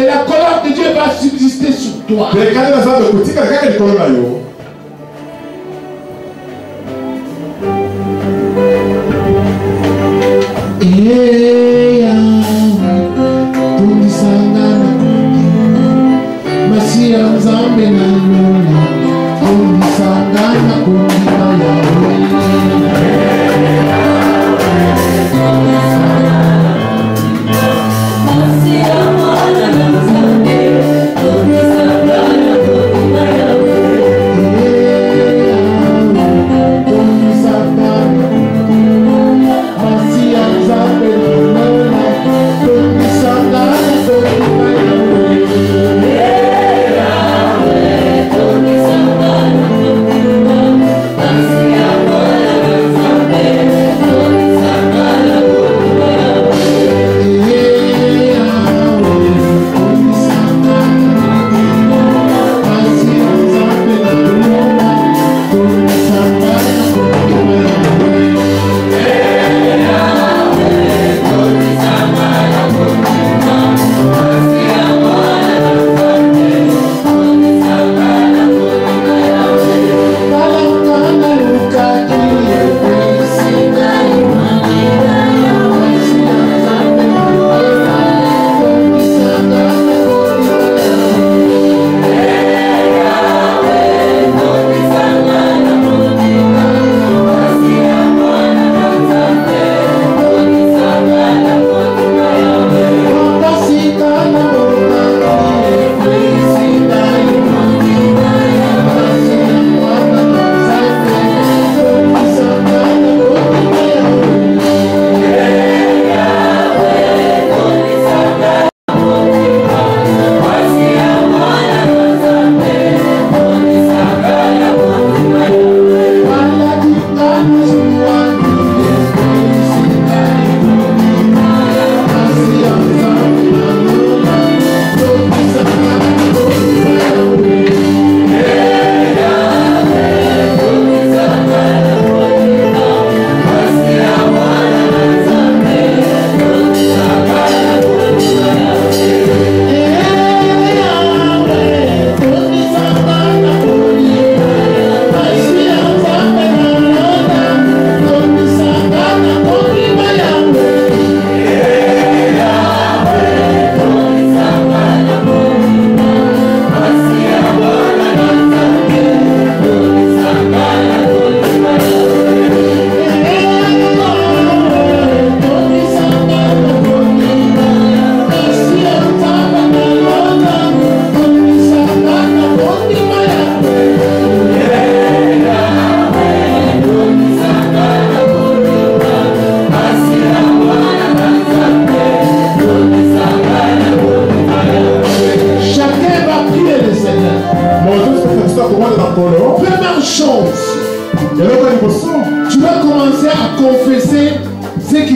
la colère de Dieu va subsister sur toi.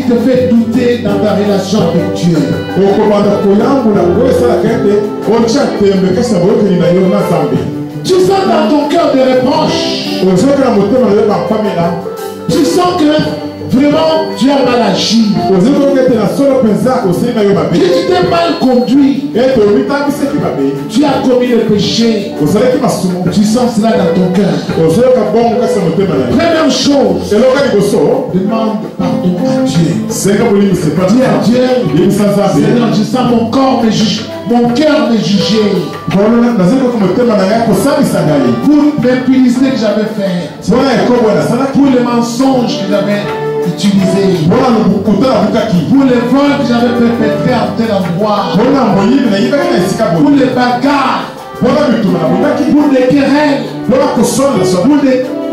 te fait douter dans ta relation avec Dieu. Tu sens dans ton cœur des reproches. Tu sens que vraiment tu as mal agi. Que tu t'es mal conduit. Tu as commis le péché. Tu sens cela dans ton cœur. Première chose, demande pardon à Dieu. Dis à Dieu, Seigneur, je sens mon corps me juger. Mon cœur me jugeait pour l'impudicité que j'avais fait, pour les mensonges que j'avais utilisés, pour les vols que j'avais perpétrés en tel endroit, pour les bagarres, pour les querelles,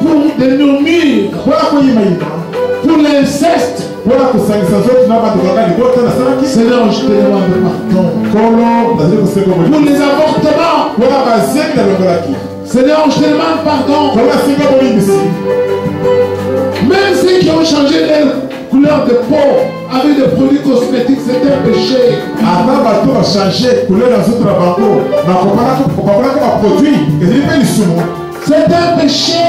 pour des murmures, pour l'inceste. Seigneur, je te demande pardon. Pour les avortements. Seigneur, je te demande pardon. Même ceux qui ont changé leur couleur de peau avec des produits cosmétiques, c'est un péché. C'est un péché.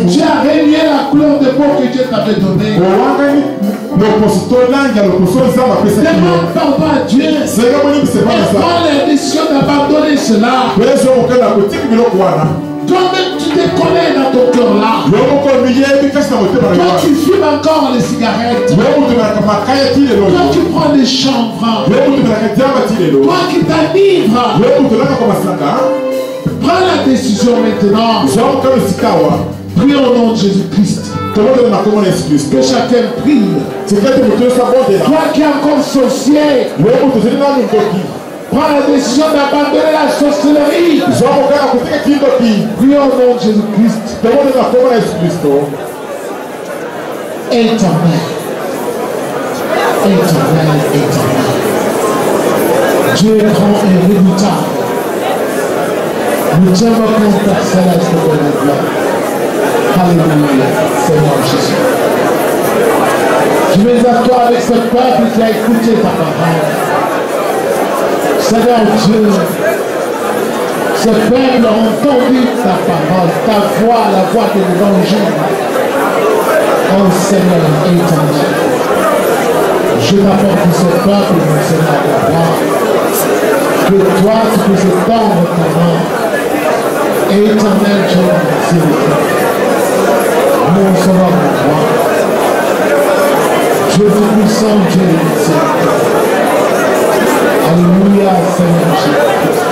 Tu as régné la couleur de peau que Dieu t'avait donnée. Demande pardon à Dieu. Et prends la décision d'abandonner cela. Toi-même, tu te connais dans ton cœur là. Toi, tu fumes encore les cigarettes. Toi, tu prends des chanvres. Toi qui t'anivres. Prends la décision maintenant. Prie au nom de Jésus-Christ. Que chacun prie. Toi qui es encore sorcier, prends la décision d'abandonner la sorcellerie. Prie au nom de Jésus-Christ. Éternel. Éternel, éternel. Dieu est grand et redoutable. Nous tiens compte personnage de la gloire. Alléluia, Seigneur Jésus. Je vais à toi avec ce peuple qui a écouté ta parole. Seigneur Dieu, ce peuple a entendu ta parole, ta voix, la voix de l'évangile. Oh Seigneur éternel, je t'apporte pour ce peuple, mon Seigneur, la gloire. Que toi, tu puisses étendre ta main. Éternel Dieu, s'il vous plaît. Nous sommes en toi. Dieu tout-puissant, Dieu miséricordieux. Alléluia, Seigneur Jésus-Christ.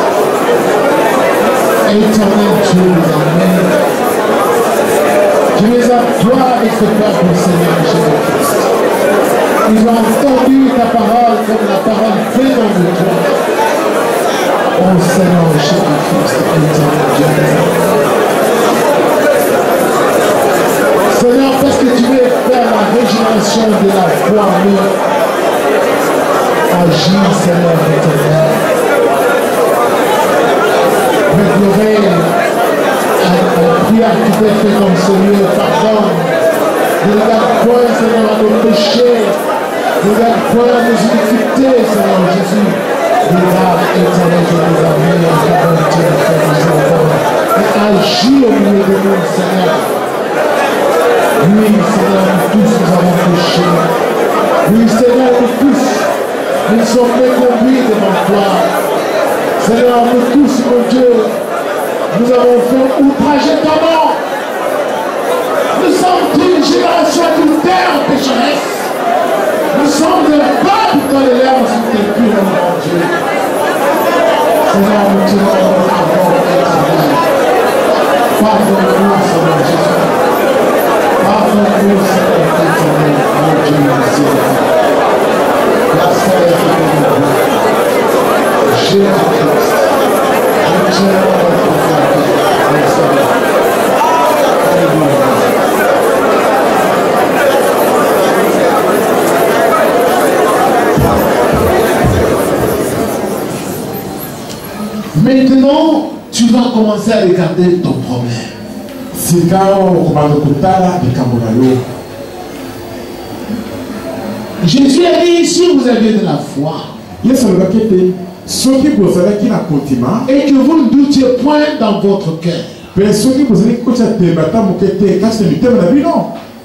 Éternel Dieu, amen. Je les applaudis avec ce peuple, Seigneur Jésus-Christ. Ils ont entendu ta parole comme la parole venant de toi. Oh Seigneur Jésus-Christ, éternel Dieu. Seigneur, parce que tu veux faire la régénération de la foi en nous. Agis, Seigneur éternel. Réclamer à la prière qui t'est faite comme Seigneur, pardonne. Ne regarde point, Seigneur, à nos péchés. Ne regarde point à nos iniquités, Seigneur Jésus. Regarde, éternel, je nous amène à ta bonté, à ta miséricorde. Et agis au milieu de nous, Seigneur. Oui, Seigneur, nous tous nous avons péché. Oui, Seigneur, nous tous, nous sommes méconduits devant toi. Seigneur, nous tous, mon Dieu, nous avons fait outrager ton nom. Nous sommes une génération adultère, pécheresse. Nous sommes des peuples dans les lèvres sont impurs, mon Dieu. Seigneur, nous te demandons pardon, éternel. Pardonne-nous, Seigneur Jésus. Pardonne-nous, Seigneur éternel, mon Dieu, miséricordieux. La Seigneur Jésus-Christ. Jésus-Christ. Je tiens à votre Seigneur. Alléluia. Maintenant, tu vas commencer à regarder ton problème. Jésus a dit, si vous avez de la foi, et que vous ne doutiez point dans votre cœur,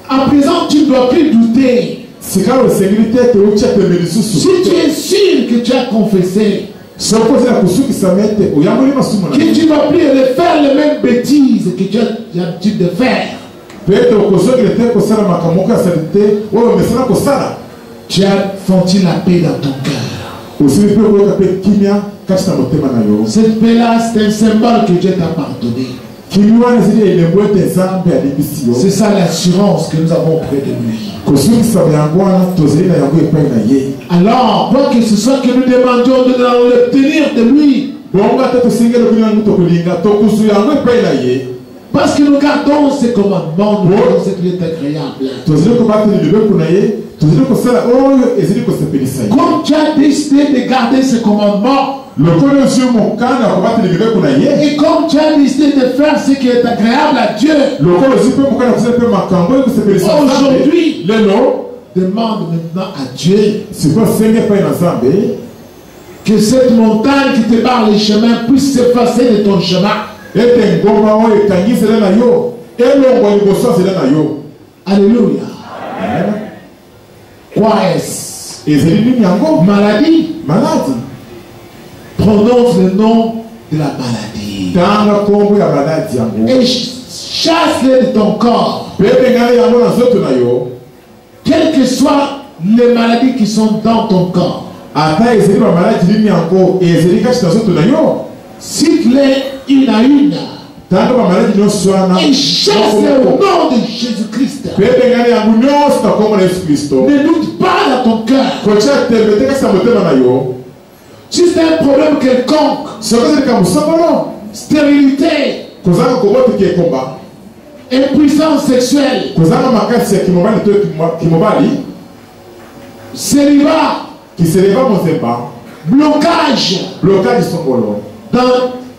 à présent tu ne dois plus douter. Si tu es sûr que tu as confessé, que tu ne vas plus refaire les mêmes bêtises que tu as l'habitude de faire, tu as senti la paix dans ton cœur. Cette paix-là, c'est un symbole que Dieu t'a pardonné. C'est ça l'assurance que nous avons auprès de lui. Alors, quoi que ce soit que nous demandions, nous allons l'obtenir de lui. Parce que nous gardons ses commandements, nous gardons ce qui est agréable. Comme tu as décidé de garder ses commandements, et comme tu as décidé de faire ce qui est agréable à Dieu, aujourd'hui, demande maintenant à Dieu que cette montagne qui te barre les chemins puisse s'effacer de ton chemin. Alléluia. Quoi est-ce? Maladie. Prononce le nom de la maladie. Et chasse-les de ton corps. Quelles que soient les maladies qui sont dans ton corps. Cite-les une à une. Et chasse-les au nom de Jésus-Christ. Ne doute pas dans ton cœur. Si c'est un problème quelconque, stérilité, impuissance sexuelle, célibat, blocage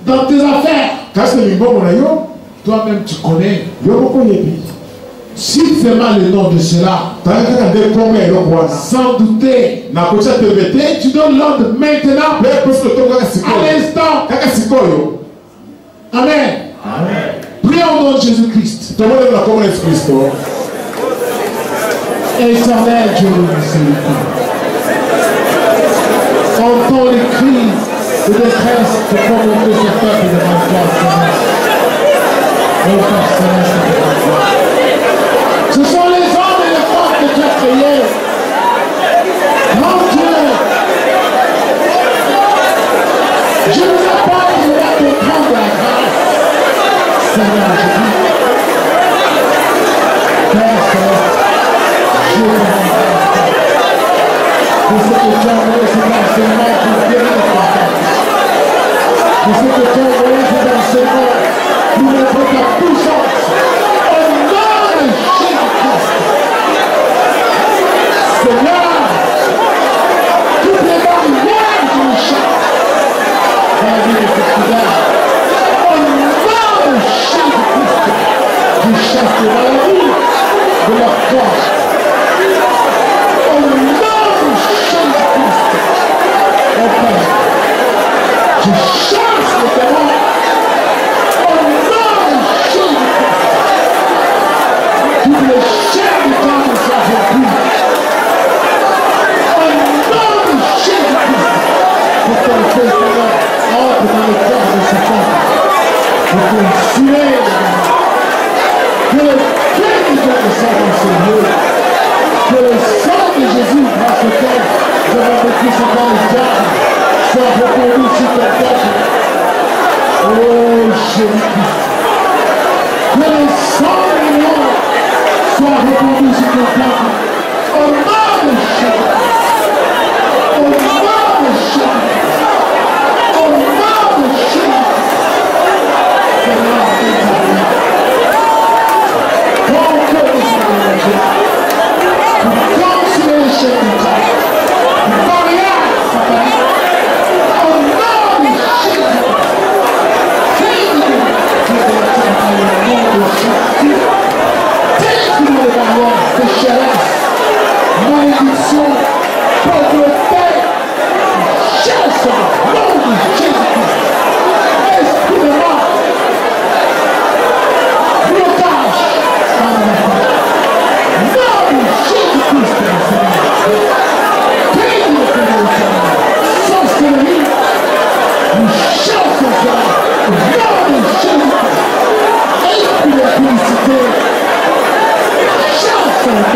dans tes affaires, toi-même tu connais. Si seulement le nom de cela, sans douter, et tu donnes l'ordre maintenant, à l'instant. Amen. Prions au nom de Jésus-Christ. Éternel Dieu de miséricorde, entends les cris de détresse que provoque ce peuple devant toi, Seigneur. Ô Père Céleste, devant toi. Ce sont les hommes et les femmes que tu as créés. Grand Dieu, je ne sais pas si tu vas te prendre la grâce. Seigneur, je dis, Père Céleste, je te rends grâce. De ce que tu as envoyé cet enseignement pour guérir les enfants. De ce que tu as envoyé cet enseignement pour montrer ta puissance. Seigneur, toutes les barrières du méchant dans la vie de cette fidèle, au nom de Jésus-Christ, tu chasses les maladies de leur corps. Au nom de Jésus-Christ, au Père, tu chasses les démons. Au nom de Jésus-Christ, toutes les chaînes du temple soient rompues. Pour ton feu, Seigneur, entre dans le cœur de ce peuple, pour consumer, que le feu de Dieu descende dans ce lieu, que le sang de Jésus, grâce auquel nous avons vécu ce temps de diable, soit répandu sur ton peuple. Oh Jésus-Christ, que le sang de l'homme soit répandu sur ton peuple. Au nom de Jésus-Christ. Au nom de Jésus-Christ. Au nom de Jésus-Christ. Seigneur, ton cœur de Seigneur, pour continuer le chef du temps, pour barrière satanique, au nom de Jésus-Christ. Au nom de Jésus-Christ. Détruis les barrières de chaleur.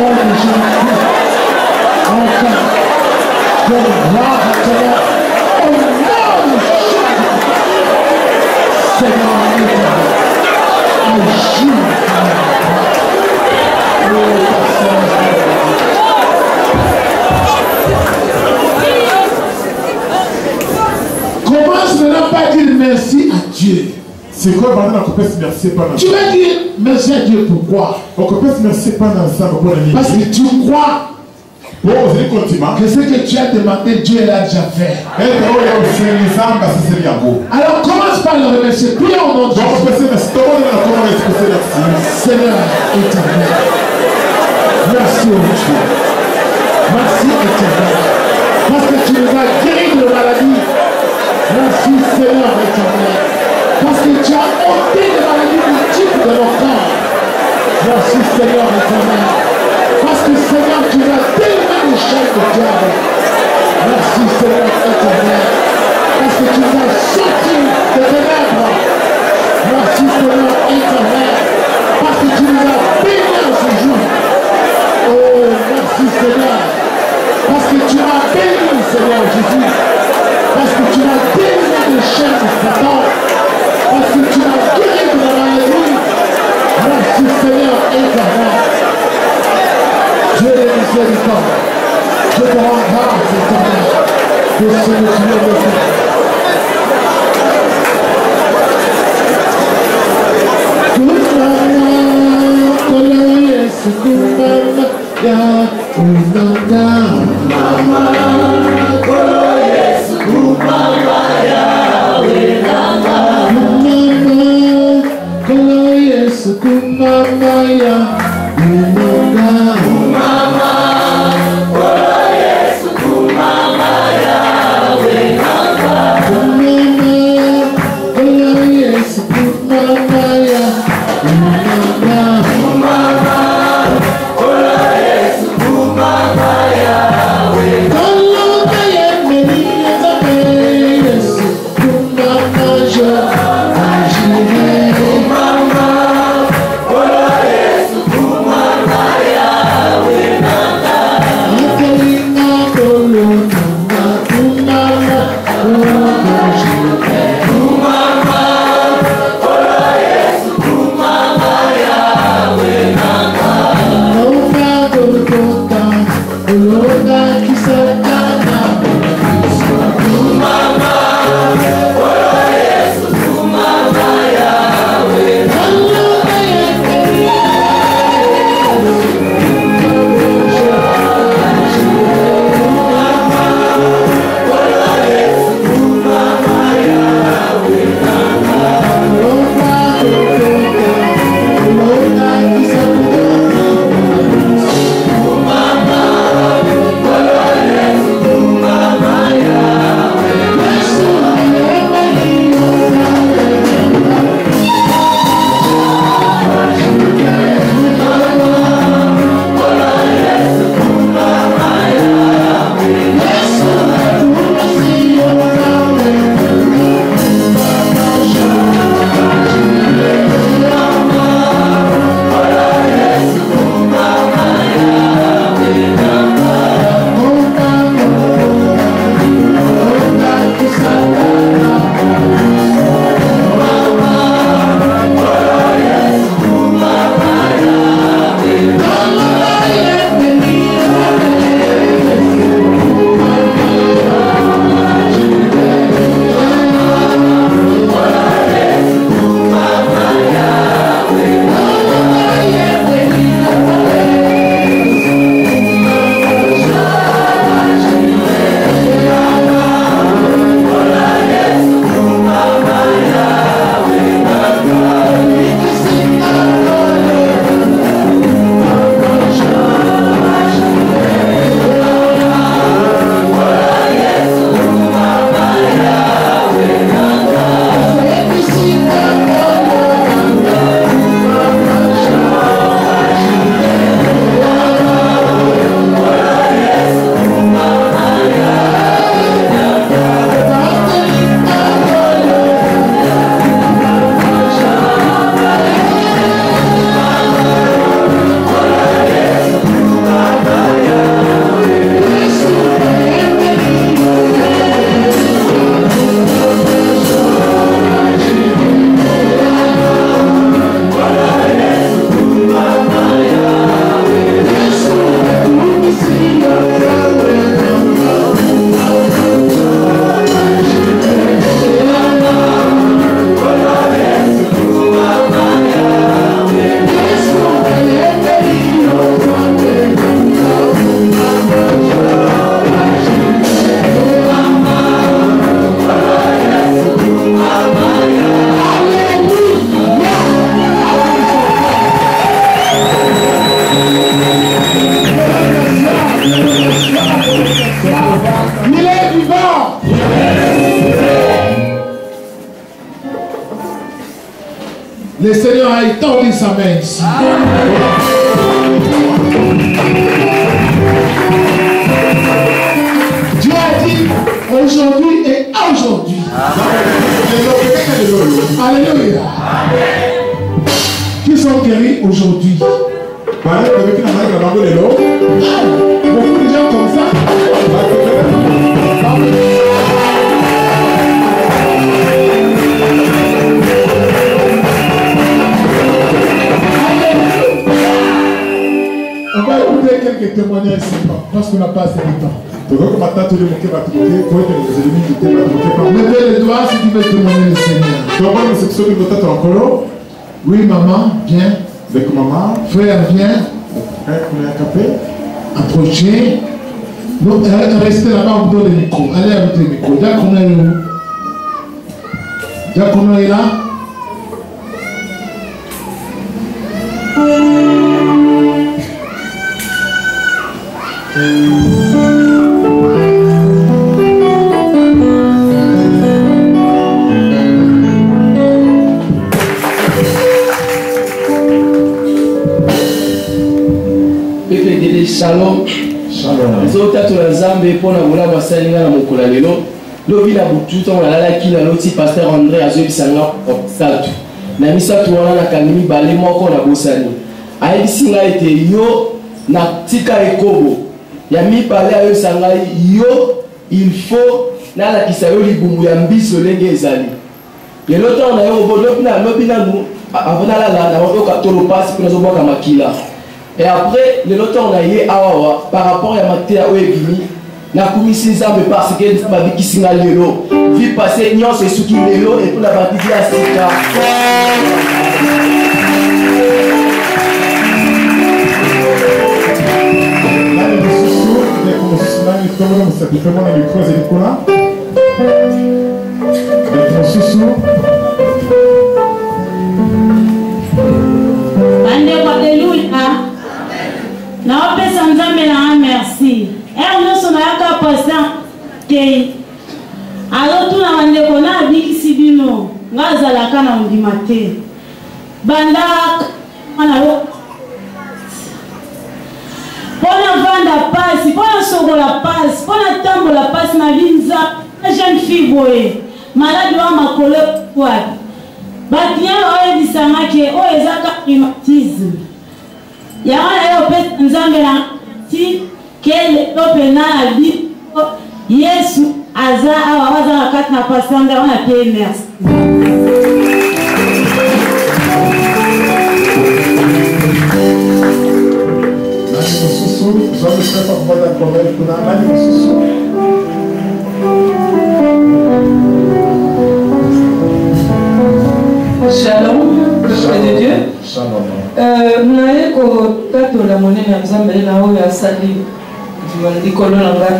nom de Jésus-Christ. Encore. Donne gloire à toi. Au nom de Jésus-Christ. Seigneur, agis. Commence maintenant par dire merci à Dieu. C'est quoi maintenant qu'on peut se merci pendant? Tu vas dire merci à Dieu pourquoi? On peut se merci pendant ça pour la nuit. Parce que tu crois que ce que tu as demandé, Dieu l'a déjà fait. Alors commence par le remercier. Prie au nom de Jésus. Seigneur éternel. Merci au Dieu. Merci éternel. Parce que tu nous as guéri de maladie. Merci Seigneur éternel. Parce que tu as ôté les maladies multiples de nos corps. Merci Seigneur éternel. Parce que Seigneur, tu as tellement de chaînes de diable. Merci Seigneur éternel. Parce que tu nous as sortis de ténèbres. Merci Seigneur éternel. Parce que tu nous as bénis en ce jour. Oh, merci Seigneur. Parce que tu m'as béni, Seigneur Jésus. Parce que tu m'as délivré des chaînes de Satan. Parce que tu m'as guéri de la maladie. Merci Seigneur éternel. Dieu est miséricorde. Je te rends grâce éternel de ce que tu viens de faire. Mama, Le Seigneur a étendu sa main ici. Dieu a dit aujourd'hui et aujourd'hui. Alléluia. Qui sont guéris aujourd'hui? Beaucoup de gens comme ça. On va écouter quelques témoignages parce qu'on n'a pas assez de temps. Levez les doigts si tu veux témoigner le Seigneur. Oui, maman, viens. Frère, viens. Approchez. Restez là-bas, on vous donne le micro. Allez avec le micro. Diacono est où? Diacono est là. Shalom. Shalom. Nous avons la Zambie pour nous voler bassin na mokula lelo. Lobi na butu to na la ki na loti pasteur André azobi sanga obstacle. Na misa to wana na kanimi bale moko na bosani. Ayi singa ete yo na tika ekobo. Ya mi bale ayo sanga yo il faut na la kisayo libumbu ya mbiso lenge ezali. Lelo to na yo bodo na lobi na nu avona la na oka tolo passe pour nous boka makila. Et après, le loto on a eu awawa par rapport à Matéa Oebimi, na commission Nzambe parce que Nzambe qui singa lelo, vie passer nyon c'est souki lelo et pour la partie de la sika. Na opesa Nzambe na merci. Nous sommes à pasteur que alors tout na bandeko na bikisi bino ngazala kana ndimate. Banda ana yo. Pona vanda passe, pona sogola passe, pona tambola passe na vinza, na jeune fille boye. Malade wa makolo kwa. Batia oye disanga ke o ezaka rhumatisme. Ya wana yo pesa Nzambe na ti kele topena la bi Yesu aza awa waza wakati na pasanga wana pe merci. Nani mususu, zote sepa kupata komeli kuna nani mususu. Shalom, Père de Dieu. Shalom. Naye ko tato la monnaie na Nzambe na oyo asali likolo na ngai.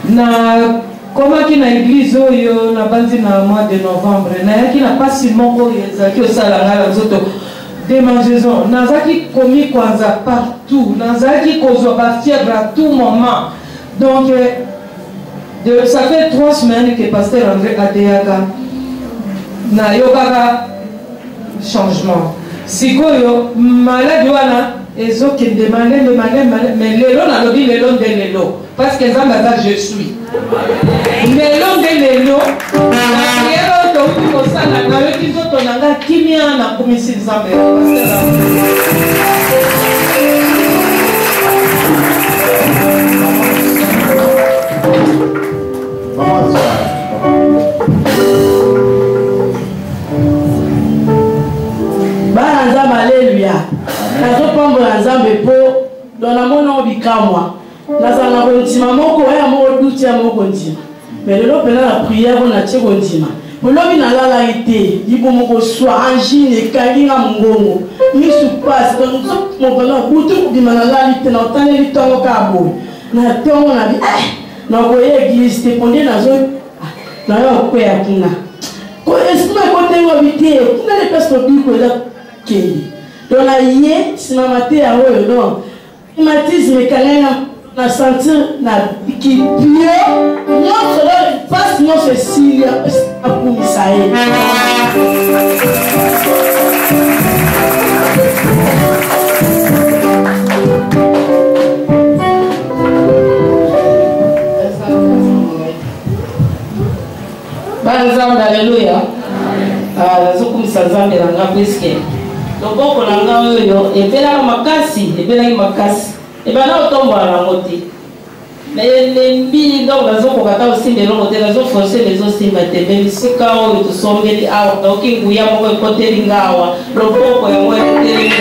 Na komaki na église oyo na bandi na mois de novembre nayaki na pasi moko oyo ezalaki osala ngai na nzoto démangeaison. Nazalaki komi kwanza partout, nazalaki kozwa bafièvre à tout moment. Donc ça fait 3 semaines que pasteur André Adeyaga na yokaka changement. Sikoyo malade wana ezokende malende mais lelo na lobi lelo nde lelo parce que Nzambe aza je suis lelo nde lelo na prière to kosala na yo kizoto nanga kimia na komisi Nzambe Alléluia. Nazopambola Nzambe po dans la mona bikamwa. Nazana kontima moko ya moko duti ya moko ndima. Mais lelo pena la prière on a tcheko ndima. Bolobi na lala ite, libo moko soit angine kalinga mongongo. Misu passe donc mon pena butu bima na lala ite na otane litongo kabo. Na tongo na bi na boye église te pondé na zo na yo ko ya kuna. Ko esprit ko tengo bité, kuna les personnes biko la kei. Dans la yé, si ma maté a oyo non. Rhumatisme kalena na sentir na qui pio, non cela passe non c'est s'il y a pour misaïe. banzambe aleluya nazokumisa nzambe na nga preske loboko na nga oyo ebelaki makasi ebana otombola nango te elembi donc nazokoka ta osimba elongo te nazoforce mezosimba te me bisika oyo tosombeli awa naoki nguya moko ekoteli nga awa loboko yango ekoteli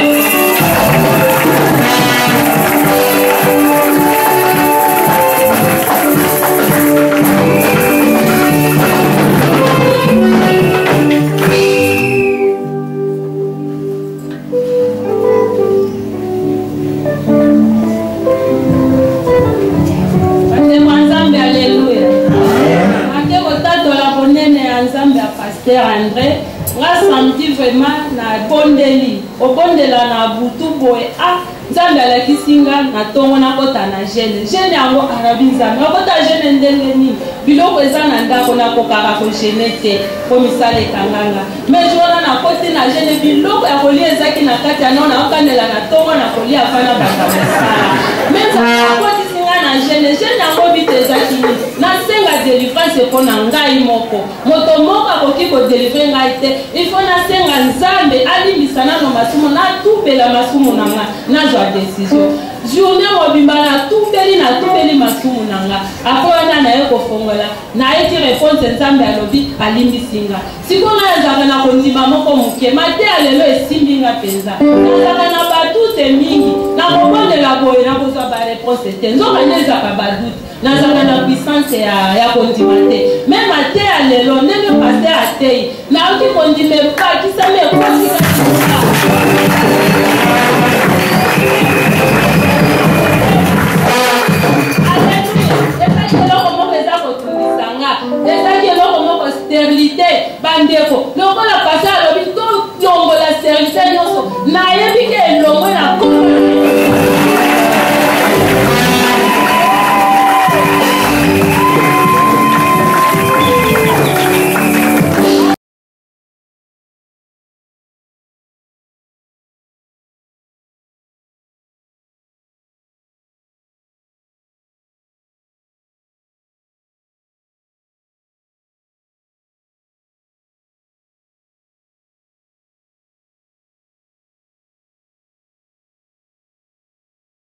Pasteur André, nga senti vraiment na bondeli obondela na butu boye nzambe alakisinga na tongo nakota na jeune yango arabi nzambe nakota jeune ndenge nini biloko eza na ndako nakokaka kogene te po misala ekanganga mais jona nakoti na jeune biloko ya kolia ezaki na kati ya nao naokandela na tongo na kolia afana baka mosala mais nakotisinga na jeune yango bite ezaki nini nasenga délivrance mpo na ngai moko moto moko akoki kodelivre ngai te ifo nasenga nzambe alimbisa nano masumu natubela masumu na nga nazwa décision journée mobimba natubeli masumu na nga apo wana naye kofongola nayeki réponse nzambe alobi alimbisinga siko ngai ezaka na kondima moko moke mate ya lelo esimbi nga mpenza nazaka na badute mingi nakobondela boye nakozwa baréponse te nzoka nde ezaka badute nazaka na puissance ya kondima te meme ate ya lelo ndenge paster atei naoki kondima epakisami ekosika ezaki eloko moko eza kotunisanga ezaki eloko moko sterilité bandeko lokola paster alobi toyongola sterilité nyonso naye